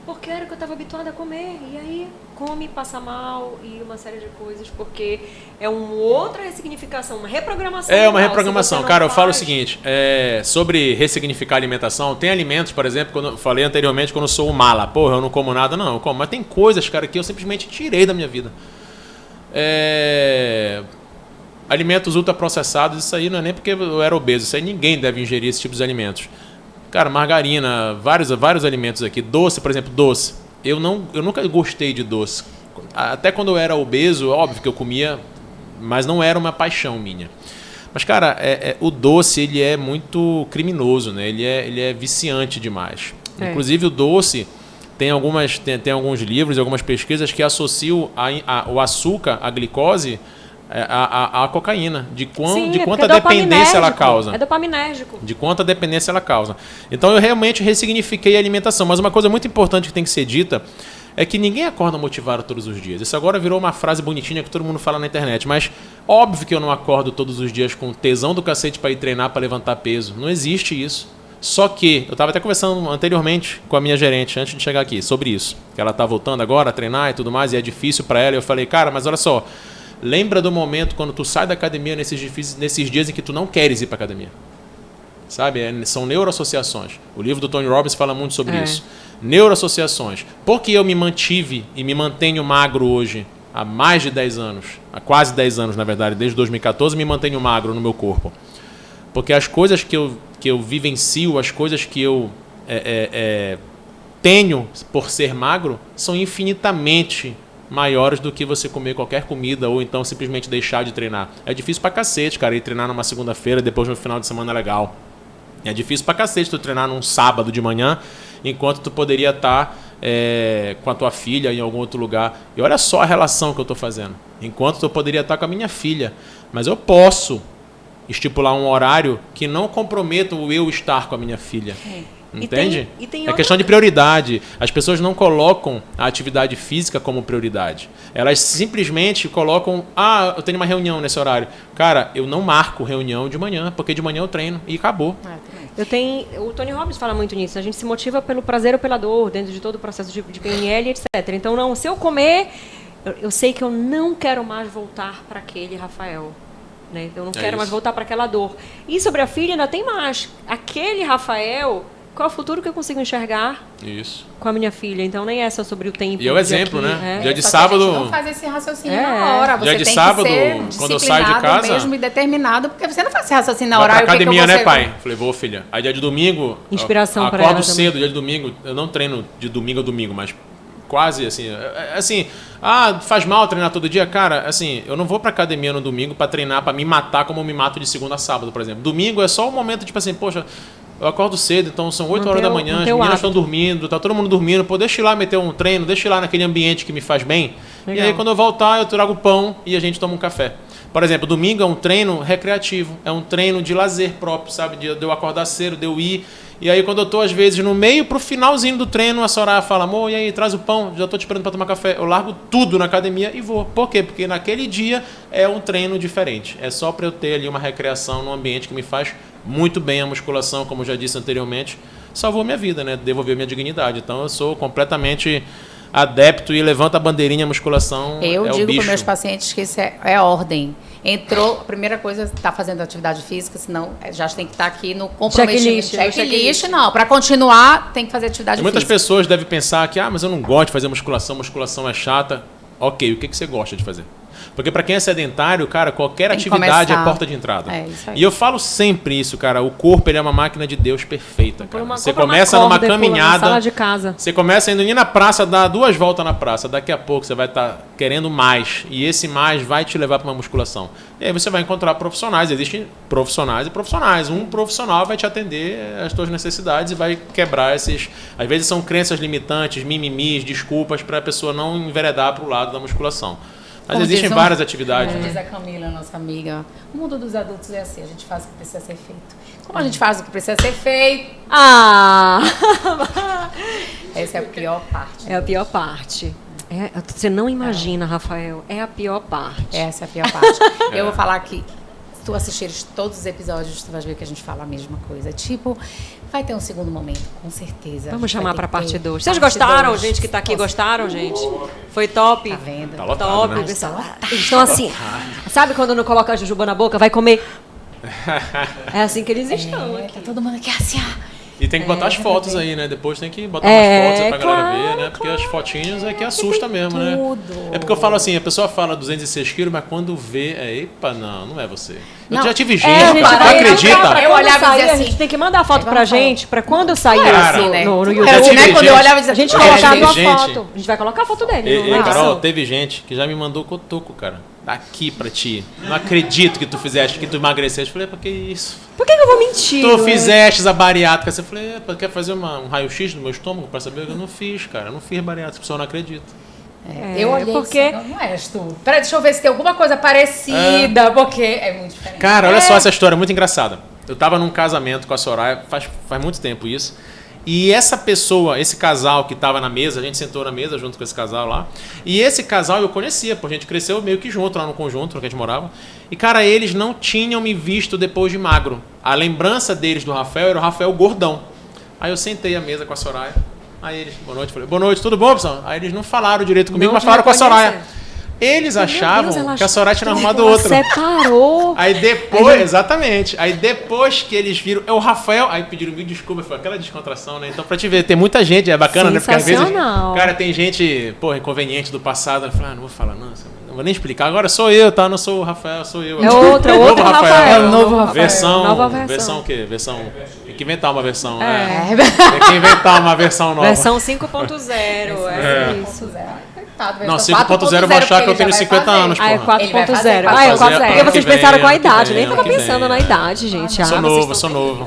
B: Porque era o que eu estava habituada a comer. E aí, come, passa mal e uma série de coisas. Porque é uma outra ressignificação, uma reprogramação.
C: É uma reprogramação. Cara, eu falo o seguinte, sobre ressignificar a alimentação, tem alimentos, por exemplo, quando eu falei anteriormente, quando eu sou um mala. Porra, eu não como nada, não. Eu como. Mas tem coisas, cara, que eu simplesmente tirei da minha vida. Alimentos ultraprocessados, isso aí não é nem porque eu era obeso. Isso aí ninguém deve ingerir esse tipo de alimentos. Cara, margarina, vários alimentos aqui. Doce, por exemplo, doce. Eu nunca gostei de doce. Até quando eu era obeso, óbvio que eu comia, mas não era uma paixão minha. Mas, cara, o doce, ele é muito criminoso, né? Ele é viciante demais. Inclusive, o doce, tem alguns livros e algumas pesquisas que associam o açúcar, a glicose, a cocaína, de quanta dependência ela causa.
B: É dopaminérgico.
C: De quanta dependência ela causa. Então eu realmente ressignifiquei a alimentação. Mas uma coisa muito importante que tem que ser dita é que ninguém acorda motivado todos os dias. Isso agora virou uma frase bonitinha que todo mundo fala na internet. Mas óbvio que eu não acordo todos os dias com tesão do cacete para ir treinar, para levantar peso. Não existe isso. Só que eu estava até conversando anteriormente com a minha gerente, antes de chegar aqui, sobre isso. Que ela está voltando agora a treinar e tudo mais, e é difícil para ela. E eu falei, cara, mas olha só... Lembra do momento quando tu sai da academia nesses dias em que tu não queres ir para academia. Sabe? São neuroassociações. O livro do Tony Robbins fala muito sobre isso. Neuroassociações. Por que eu me mantive e me mantenho magro hoje há mais de 10 anos? Há quase 10 anos, na verdade. Desde 2014 me mantenho magro no meu corpo. Porque as coisas que eu vivencio, as coisas que eu tenho por ser magro, são infinitamente maiores do que você comer qualquer comida ou então simplesmente deixar de treinar. É difícil pra cacete, cara, ir treinar numa segunda-feira, depois no final de semana legal. É difícil pra cacete tu treinar num sábado de manhã, enquanto tu poderia estar com a tua filha em algum outro lugar. E olha só a relação que eu estou fazendo. Enquanto eu poderia estar com a minha filha. Mas eu posso estipular um horário que não comprometa o eu estar com a minha filha. Entende? É questão de prioridade. As pessoas não colocam a atividade física como prioridade. Elas simplesmente colocam, eu tenho uma reunião nesse horário. Cara, eu não marco reunião de manhã, porque de manhã eu treino e acabou.
B: O Tony Robbins fala muito nisso. A gente se motiva pelo prazer ou pela dor, dentro de todo o processo de PNL, etc. Então, se eu comer, eu sei que eu não quero mais voltar para aquele Rafael. Né? Eu não quero mais voltar para aquela dor. E sobre a filha ainda tem mais. Aquele Rafael... Qual é o futuro que eu consigo enxergar com a minha filha? Então, nem é só sobre o tempo.
C: E é o exemplo, né? Dia de sábado...
A: A gente não faz esse raciocínio na hora. Você
C: dia de
A: tem
C: sábado,
A: que ser
C: quando eu saio de casa...
A: mesmo e determinado, porque você não faz esse raciocínio na hora.
C: Vai pra academia, né, pai? Falei, vou, filha. Aí dia de domingo...
B: Inspiração pra ela
C: acordo cedo, dia de domingo. Eu não treino de domingo a domingo, mas quase assim... faz mal treinar todo dia? Cara, assim, eu não vou pra academia no domingo pra treinar, pra me matar como eu me mato de segunda a sábado, por exemplo. Domingo é só um momento, tipo assim, poxa... Eu acordo cedo, então são 8 horas da manhã, as meninas estão dormindo, tá todo mundo dormindo, pô, deixa eu ir lá meter um treino, deixa eu ir lá naquele ambiente que me faz bem. Legal. E aí quando eu voltar, eu trago pão e a gente toma um café. Por exemplo, domingo é um treino recreativo, é um treino de lazer próprio, sabe? De eu acordar cedo, de eu ir. E aí quando eu tô, às vezes, no meio pro finalzinho do treino, a Soraya fala, amor, e aí, traz o pão, já tô te esperando pra tomar café. Eu largo tudo na academia e vou. Por quê? Porque naquele dia é um treino diferente. É só pra eu ter ali uma recreação num ambiente que me faz muito bem. A musculação, como eu já disse anteriormente, salvou minha vida, né? Devolveu minha dignidade. Então eu sou completamente adepto e levanto a bandeirinha, a musculação
A: eu digo para meus pacientes que isso é ordem. Entrou, a primeira coisa é estar fazendo atividade física, senão já tem que estar aqui no comprometimento. Checklist, não. Para continuar, tem que fazer atividade
C: muitas
A: física.
C: Muitas pessoas devem pensar que, mas eu não gosto de fazer musculação é chata. Ok, o que você gosta de fazer? Porque para quem é sedentário, cara, qualquer atividade é porta de entrada. Isso aí. E eu falo sempre isso, cara. O corpo ele é uma máquina de Deus perfeita, cara. Você começa numa caminhada.
B: Sala de casa.
C: Você começa indo na praça, dá 2 voltas na praça. Daqui a pouco você vai estar querendo mais. E esse mais vai te levar para uma musculação. E aí você vai encontrar profissionais. Existem profissionais e profissionais. Um profissional vai te atender às suas necessidades e vai quebrar esses... Às vezes são crenças limitantes, mimimis, desculpas para a pessoa não enveredar para o lado da musculação. Mas existem várias atividades.
A: Como diz a Camila, nossa amiga, o mundo dos adultos é assim, a gente faz o que precisa ser feito. Como a gente faz o que precisa ser feito... Essa é a pior parte.
B: É a pior parte. Você não imagina, Rafael, é a pior parte.
A: Essa é a pior parte. Eu vou falar que se tu assistires todos os episódios, tu vai ver que a gente fala a mesma coisa. Tipo, vai ter um segundo momento, com certeza.
B: Vamos chamar pra parte 2. Vocês gostaram, gente que tá aqui? Gostaram, gente? Foi top?
A: Tá vendo?
C: Tá lotado, né?
B: Eles estão assim. Sabe quando não coloca a jujuba na boca, vai comer? É assim que eles estão aqui.
A: Tá todo mundo aqui assim,
C: E tem que botar as fotos aí, né? Depois tem que botar umas fotos aí pra galera ver, né? Porque as fotinhas é que assusta mesmo, né? É porque eu falo assim, a pessoa fala 206 quilos, mas quando vê, epa, não é você. Eu já tive gente, você acredita?
B: Eu olhava e dizia assim, a gente tem que mandar a foto pra gente, pra quando eu sair assim, né? No YouTube.
A: Quando eu olhava e dizia,
B: a gente colocar a tua foto. A gente vai colocar a foto dele.
C: Carol, teve gente que já me mandou cotoco, cara. Aqui pra ti. Não acredito que tu fizeste, que tu emagreceste. Eu falei, pra que isso?
B: Por que eu vou mentir?
C: Tu fizeste a bariátrica. Você falei, quer fazer um raio-x no meu estômago pra saber? Eu não fiz, cara. Eu não fiz bariátrica, a pessoa não acredita.
A: Eu olhei porque não és tu. Peraí, deixa eu ver se tem alguma coisa parecida, porque é muito diferente.
C: Cara, olha só essa história, muito engraçada. Eu tava num casamento com a Soraya, faz muito tempo isso. E essa pessoa, esse casal que tava na mesa, a gente sentou na mesa junto com esse casal lá. E esse casal eu conhecia, pô, a gente cresceu meio que junto lá no conjunto, no que a gente morava. E, cara, eles não tinham me visto depois de magro. A lembrança deles do Rafael era o Rafael gordão. Aí eu sentei à mesa com a Soraya. Aí eles, boa noite, falei, boa noite, tudo bom, pessoal? Aí eles não falaram direito comigo, mas falaram com a Soraya. Eles achavam que a Soraya tinha arrumado outro.
B: Separou.
C: Aí depois, exatamente. Aí depois que eles viram, é o Rafael. Aí pediram mil desculpas, foi aquela descontração, né? Então, pra te ver, tem muita gente, é bacana, né? Porque às vezes, cara, tem gente, inconveniente do passado. Fala, não vou falar, não vou nem explicar. Agora sou eu, tá? Não sou o Rafael, sou eu.
B: É outro Rafael.
A: É o novo Rafael.
C: Versão o quê? Tem que inventar uma versão. Tem que inventar uma versão nova.
B: Versão 5.0. É isso.
C: Não, 5.0 eu vou achar que eu tenho 50 anos, porra.
B: É 4.0. Ah, é 4.0. Porque vocês pensaram com a idade. Nem tava pensando na idade, gente.
C: Sou novo.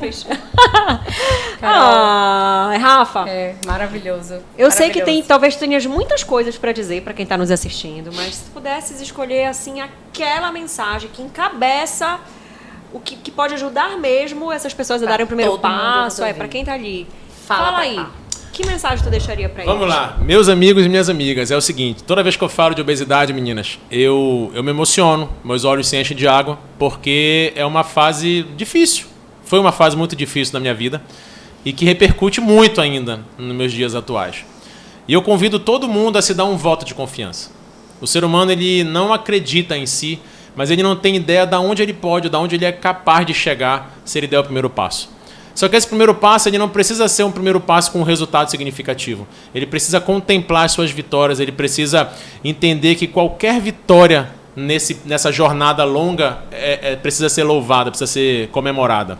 B: Rafa.
A: É, maravilhoso.
B: Eu sei que talvez tenhas muitas coisas pra dizer pra quem tá nos assistindo, mas se pudesses escolher, assim, aquela mensagem que encabeça o que pode ajudar mesmo essas pessoas a darem o primeiro passo, pra quem tá ali. Fala aí. Que mensagem tu deixaria pra eles?
C: Vamos lá, meus amigos e minhas amigas, é o seguinte, toda vez que eu falo de obesidade, meninas, eu me emociono, meus olhos se enchem de água, porque é uma fase difícil. Foi uma fase muito difícil na minha vida e que repercute muito ainda nos meus dias atuais. E eu convido todo mundo a se dar um voto de confiança. O ser humano, ele não acredita em si, mas ele não tem ideia de onde ele pode, de onde ele é capaz de chegar se ele der o primeiro passo. Só que esse primeiro passo, ele não precisa ser um primeiro passo com um resultado significativo. Ele precisa contemplar as suas vitórias, ele precisa entender que qualquer vitória nessa jornada longa precisa ser louvada, precisa ser comemorada.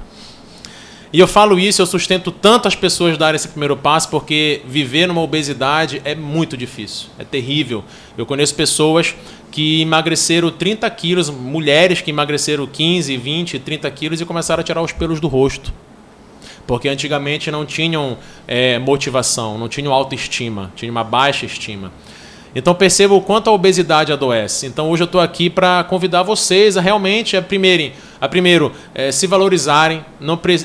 C: E eu falo isso, eu sustento tanto as pessoas darem esse primeiro passo, porque viver numa obesidade é muito difícil, é terrível. Eu conheço pessoas que emagreceram 30 quilos, mulheres que emagreceram 15, 20, 30 quilos e começaram a tirar os pelos do rosto. Porque antigamente não tinham motivação, não tinham autoestima, tinham uma baixa estima. Então perceba o quanto a obesidade adoece. Então hoje eu estou aqui para convidar vocês a realmente, primeiro se valorizarem.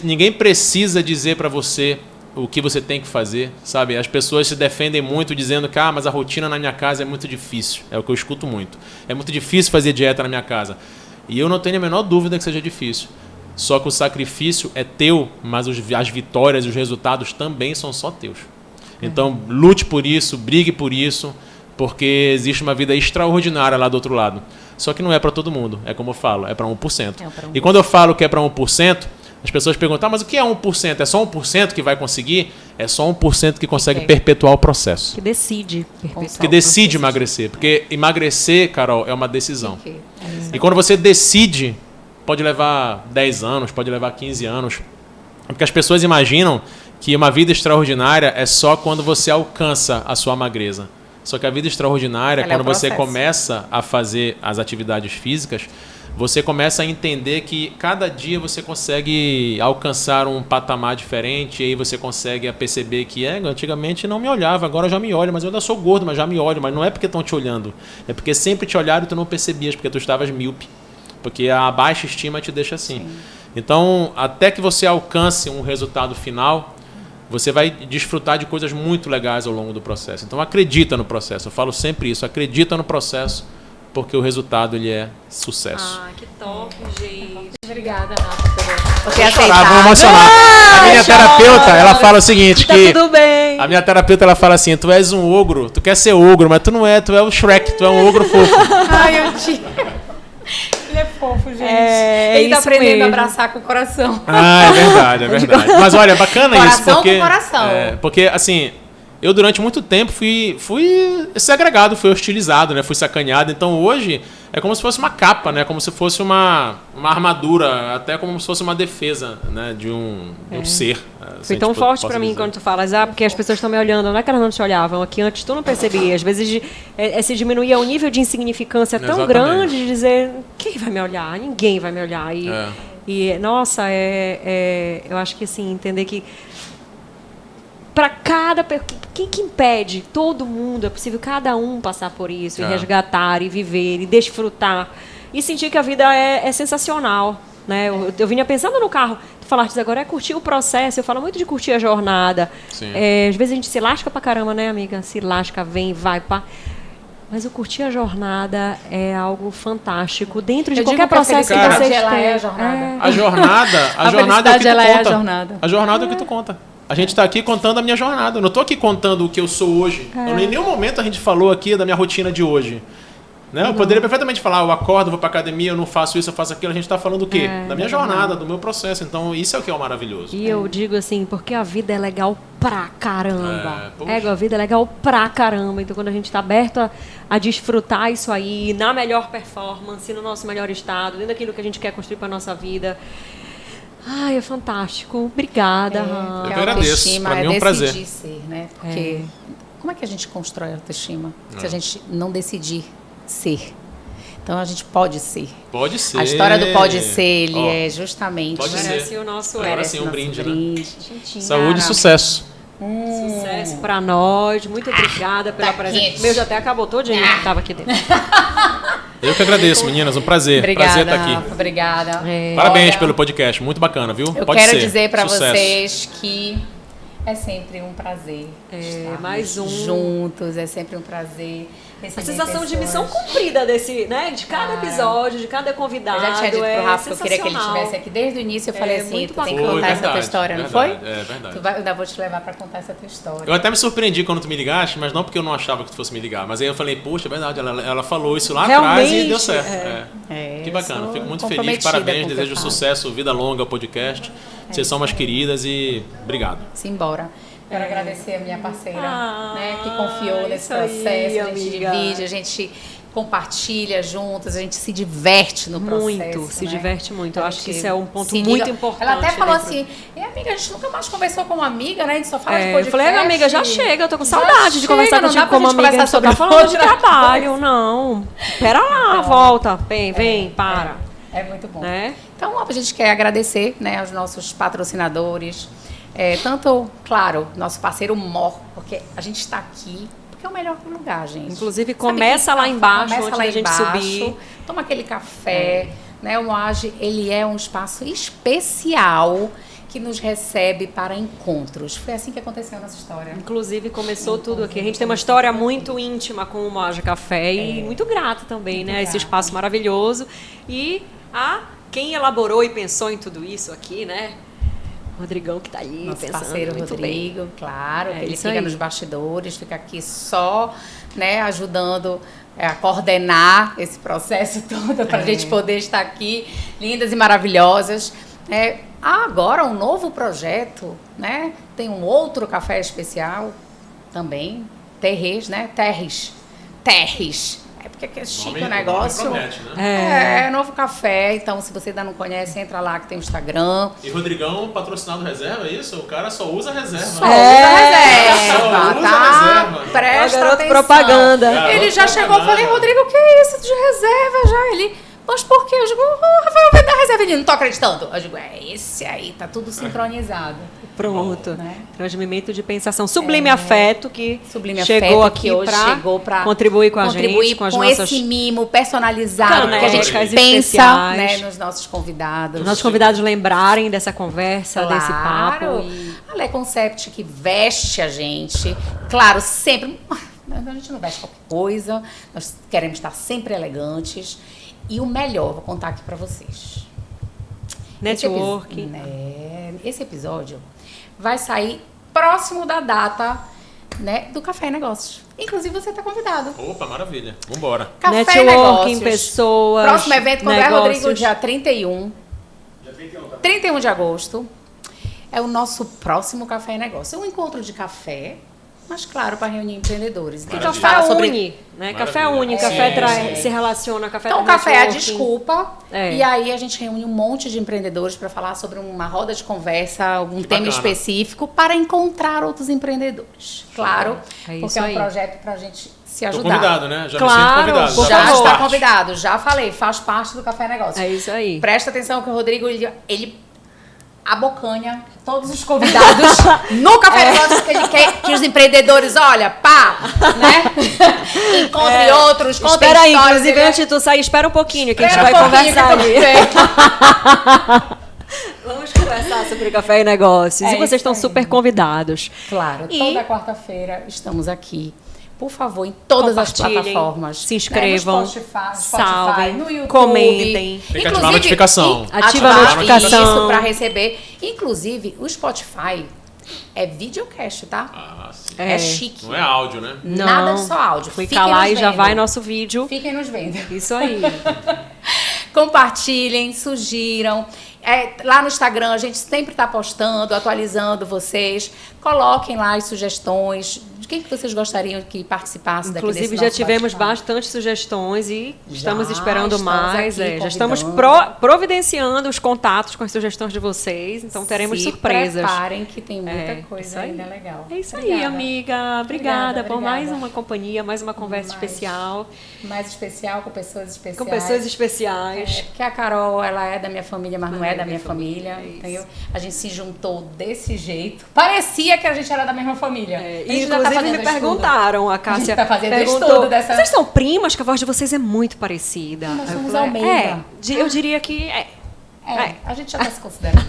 C: Ninguém precisa dizer para você o que você tem que fazer, sabe? As pessoas se defendem muito dizendo que mas a rotina na minha casa é muito difícil. É o que eu escuto muito. É muito difícil fazer dieta na minha casa. E eu não tenho a menor dúvida que seja difícil. Só que o sacrifício é teu, mas as vitórias e os resultados também são só teus. Então, lute por isso, brigue por isso, porque existe uma vida extraordinária lá do outro lado. Só que não é para todo mundo, é como eu falo, é para 1%. E quando eu falo que é para 1%, as pessoas perguntam, mas o que é 1%? É só 1% que vai conseguir? É só 1% que consegue perpetuar o processo.
B: Que decide perpetuar.
C: Que decide emagrecer. Porque emagrecer, Carol, é uma decisão. E quando você decide, pode levar 10 anos, pode levar 15 anos. Porque as pessoas imaginam que uma vida extraordinária é só quando você alcança a sua magreza. Só que a vida extraordinária é quando você começa a fazer as atividades físicas, você começa a entender que cada dia você consegue alcançar um patamar diferente, e aí você consegue perceber que antigamente não me olhava, agora já me olho, mas eu ainda sou gordo, mas já me olho. Mas não é porque estão te olhando, é porque sempre te olharam e tu não percebias, porque tu estavas míope. Porque a baixa estima te deixa assim. Sim. Então, até que você alcance um resultado final, você vai desfrutar de coisas muito legais ao longo do processo. Então, acredita no processo. Eu falo sempre isso. Acredita no processo, porque o resultado ele é sucesso.
B: Que top, gente.
A: Obrigada, Rafa, por ter
C: aceitado. Vou emocionar. A minha terapeuta, ela fala o seguinte,
B: tá tudo bem.
C: A minha terapeuta, ela fala assim, tu és um ogro, tu quer ser ogro, mas tu não é, tu é o Shrek, tu é um ogro fofo.
A: Ai, eu te... Ele é fofo, gente. Ele tá aprendendo mesmo a abraçar com o coração.
C: É verdade, é verdade. Mas olha, bacana
A: coração
C: isso, porque...
A: Coração.
C: Porque, assim, eu durante muito tempo fui segregado, fui hostilizado, né? Fui sacaneado. Então hoje é como se fosse uma capa, né? Como se fosse uma armadura, até como se fosse uma defesa, né? De um ser.
B: Foi tão forte pra mim quando tu falas, porque as pessoas estão me olhando, não é que elas não te olhavam, aqui antes tu não percebia. Às vezes se diminuía o nível de insignificância tão grande de dizer, quem vai me olhar? Ninguém vai me olhar. E nossa, eu acho que assim, entender que para quem que impede? Todo mundo, é possível cada um passar por isso, e resgatar, e viver, e desfrutar, e sentir que a vida é sensacional. Né? Eu vinha pensando no carro, tu falaste agora é curtir o processo, eu falo muito de curtir a jornada. Às vezes a gente se lasca pra caramba, né, amiga? Se lasca, vem, vai, pá. Mas o curtir a jornada é algo fantástico dentro de qualquer processo que você esteja.
C: A jornada é o que tu conta. A jornada é o que tu conta. A gente está aqui contando a minha jornada. Eu não estou aqui contando o que eu sou hoje. Em nenhum momento a gente falou aqui da minha rotina de hoje. Né? Eu poderia perfeitamente falar, eu acordo, vou para academia, eu não faço isso, eu faço aquilo. A gente está falando do quê? Da minha jornada, do meu processo. Então, isso é o que é o maravilhoso.
B: E eu digo assim, porque a vida é legal pra caramba. A vida é legal pra caramba. Então, quando a gente está aberto a desfrutar isso aí, na melhor performance, no nosso melhor estado, dentro daquilo que a gente quer construir para nossa vida... é fantástico. Obrigada,
C: Eu agradeço. Para mim é um prazer.
A: Ser, né? Porque como é que a gente constrói a autoestima? Se a gente não decidir ser. Então a gente pode ser.
C: Pode ser.
A: A história do pode ser, ele é justamente...
C: Pode
B: merece
C: ser.
B: o nosso
C: Agora sim, um brinde, né?
A: Gente,
C: Saúde e sucesso.
B: Sucesso pra nós. Muito obrigada pela presença.
A: quente.
B: O meu já até acabou todinho que tava aqui dentro.
C: Eu que agradeço, meninas. Um prazer.
A: Obrigada,
C: Prazer estar aqui.
A: obrigada.
C: Parabéns
A: Olha,
C: pelo podcast. Muito bacana, viu?
A: Eu
C: Pode
A: quero
C: ser.
A: dizer para
C: Sucesso.
A: vocês que é sempre um prazer estarmos
B: mais um.
A: juntos, é sempre um prazer.
B: A sensação de missão cumprida desse, né? De cada episódio, de cada convidado.
A: Eu já tinha dito pro Rafa que eu queria que ele
B: sensacional.
A: estivesse aqui desde o início. Eu falei assim,
B: muito
A: tu tem que
B: bacana.
A: contar essa tua
C: Verdade,
A: história, não
C: verdade,
A: foi?
C: É verdade.
A: Eu ainda vou te levar para contar essa tua história.
C: Eu até me surpreendi quando tu me ligaste, mas não porque eu não achava que tu fosse me ligar. Mas aí eu falei, poxa, é verdade, ela falou isso lá atrás e deu certo. Que bacana, fico muito feliz, parabéns, desejo sucesso, vida longa ao podcast. Vocês são umas queridas e obrigado.
A: Simbora. Quero agradecer a minha parceira, né, que confiou nesse
B: isso aí,
A: processo, a gente
B: amiga.
A: divide, a gente compartilha juntas, a gente se diverte no processo.
B: Muito, se
A: né?
B: diverte muito. Eu
A: A
B: acho que
A: gente
B: isso é um ponto
A: se
B: muito
A: liga.
B: importante.
A: Ela até falou
B: dentro-
A: assim, amiga, a gente nunca mais conversou como amiga, né? A gente só fala de
B: Eu
A: podcast.
B: falei, amiga, já chega, eu tô com
A: Já
B: saudade de
A: chega,
B: conversar
A: não
B: contigo
A: dá pra
B: como
A: gente
B: amiga. A gente
A: conversar
B: só tá
A: sobre
B: falando de
A: outra
B: trabalho,
A: coisa.
B: não. Pera lá, volta, vem, para.
A: É muito bom.
B: Né?
A: Então, a gente quer agradecer, né, aos nossos patrocinadores, tanto, claro, nosso parceiro MOR, porque a gente está aqui porque é o melhor lugar, gente.
B: Inclusive,
A: Sabe
B: começa
A: que
B: lá embaixo,
A: começa
B: antes
A: lá
B: da gente
A: embaixo,
B: subir.
A: Toma aquele café, né? O Moage, ele é um espaço especial que nos recebe para encontros. Foi assim que aconteceu a nossa história.
B: Inclusive, começou tudo aqui. A gente tem uma história muito íntima com o Moage Café e muito grata também, né? Esse espaço maravilhoso. E quem elaborou e pensou em tudo isso aqui, né? Rodrigão que tá aí
A: Nosso
B: pensando
A: parceiro
B: muito
A: Rodrigo,
B: bem.
A: claro, que ele
B: isso
A: fica
B: aí.
A: nos bastidores, fica aqui só, né, ajudando a coordenar esse processo todo para a gente poder estar aqui, lindas e maravilhosas. Agora um novo projeto, né? Tem um outro café especial também, Terres, né? Terres. É porque aqui é chique o negócio.
C: Promete, né?
A: Novo café. Então, se você ainda não conhece, entra lá que tem o Instagram.
C: E Rodrigão, patrocinado reserva, é isso? O cara só usa reserva.
A: Só usa reserva,
C: Só usa
A: tá?
C: reserva.
A: Presta
B: Garoto
A: atenção.
B: propaganda.
A: Ele já
C: Garoto
A: chegou, eu falei,
C: propaganda.
A: Rodrigo, o que é isso de reserva já? Ele, mas por quê? Eu digo, Rafael, vai dar reserva. Ele, não tô acreditando. Eu digo, é esse aí, tá tudo sincronizado.
B: Pronto.
A: Né?
B: Transmimento de pensação. Sublime Afeto, que
A: Sublime
B: chegou
A: Afeto,
B: aqui
A: que hoje chegou para
B: contribuir com a gente, com as nossas...
A: esse mimo personalizado que a gente
B: canecas
A: pensa,
B: especiais.
A: né, nos nossos convidados.
B: Os nossos convidados lembrarem dessa conversa, desse papo.
A: Claro. A Lé Concept que veste a gente. Claro, sempre. A gente não veste qualquer coisa. Nós queremos estar sempre elegantes. E o melhor, vou contar aqui pra vocês.
B: Networking.
A: Esse episódio vai sair próximo da data, né, do Café e Negócios. Inclusive, você está convidado.
C: Opa, maravilha. Vambora.
A: Café
B: Networking,
A: e Negócios.
B: pessoas,
A: Próximo evento com o André
B: negócios.
A: Rodrigo, dia 31.
D: Dia 31, tá?
A: 31 de agosto. É o nosso próximo Café e Negócio. É um encontro de café, mas claro, para reunir empreendedores. Então, a gente
B: Café
A: fala sobre...
B: une, né? Café
C: Maravilha.
B: une,
C: É,
B: café
C: sim.
B: se relaciona, café
A: Então, o
B: traz
A: café é a
B: networking.
A: desculpa.
B: É.
A: E aí a gente reúne um monte de empreendedores para falar sobre uma roda de conversa, algum tema
C: bacana.
A: específico, para encontrar outros empreendedores. Claro,
B: É
A: porque
B: isso
A: é um
B: aí.
A: projeto para a gente se
C: Tô
A: ajudar.
C: convidado, né? Já
B: Claro,
C: me sinto convidado.
B: por
A: Já
B: favor.
A: está
C: parte.
A: convidado, já falei, faz parte do Café Negócio.
B: É isso aí.
A: Presta atenção que o Rodrigo, ele abocanha todos os convidados no Café Negócio, que ele quer que os empreendedores, olha, pá, né? Encontre outros, contem
B: Espera aí,
A: histórias.
B: inclusive,
A: ele-
B: antes de tu sair, espera um pouquinho, que a gente
A: Espera
B: vai
A: um pouquinho
B: conversar
A: que
B: ali.
A: eu tô-
B: Vamos conversar sobre café e negócios.
A: É
B: E vocês
A: isso
B: estão
A: aí.
B: super convidados.
A: Claro,
B: E-
A: toda quarta-feira estamos aqui. Por favor, em todas as
B: Compartilhem,
A: plataformas.
B: se inscrevam,
A: né? No Spotify,
B: salvem,
A: no YouTube.
B: comentem.
C: Tem que ativar a notificação.
B: Ativa a
A: ativar
B: notificação.
A: isso para receber. Inclusive, o Spotify é videocast, tá?
C: Ah, sim.
A: É chique.
C: Não é áudio, né?
B: Não.
A: Nada de só áudio.
B: Clica
A: Fiquem
B: lá
A: nos
B: e já
A: vendo.
B: vai nosso vídeo.
A: Fiquem nos vendo.
B: Isso aí.
A: Compartilhem, sugiram. Lá no Instagram a gente sempre está postando, atualizando vocês. Coloquem lá as sugestões. De quem que vocês gostariam que participasse daqui desse
B: Inclusive, já tivemos bastante sugestões e estamos esperando mais. Já estamos providenciando os contatos com as sugestões de vocês, então teremos surpresas.
A: Preparem que tem muita coisa ainda legal.
B: É isso aí, amiga. Obrigada por mais uma companhia, mais uma conversa especial.
A: Mais especial, com pessoas especiais.
B: Com pessoas especiais.
A: Porque a Carol, ela é da minha família, mas não é da minha família. Entendeu? A gente se juntou desse jeito. Parecia que a gente era da mesma família.
B: Inclusive me perguntaram, a Cássia
A: tá fazendo estudo dessa...
B: Vocês são primas, que a voz de vocês é muito parecida.
A: Nós somos Almeida.
B: Eu diria que
A: a gente já tá se considerando.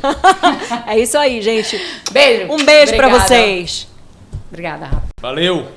B: É isso aí, gente.
A: Beijo.
B: Um beijo pra vocês.
A: Obrigada, Rafa.
C: Valeu.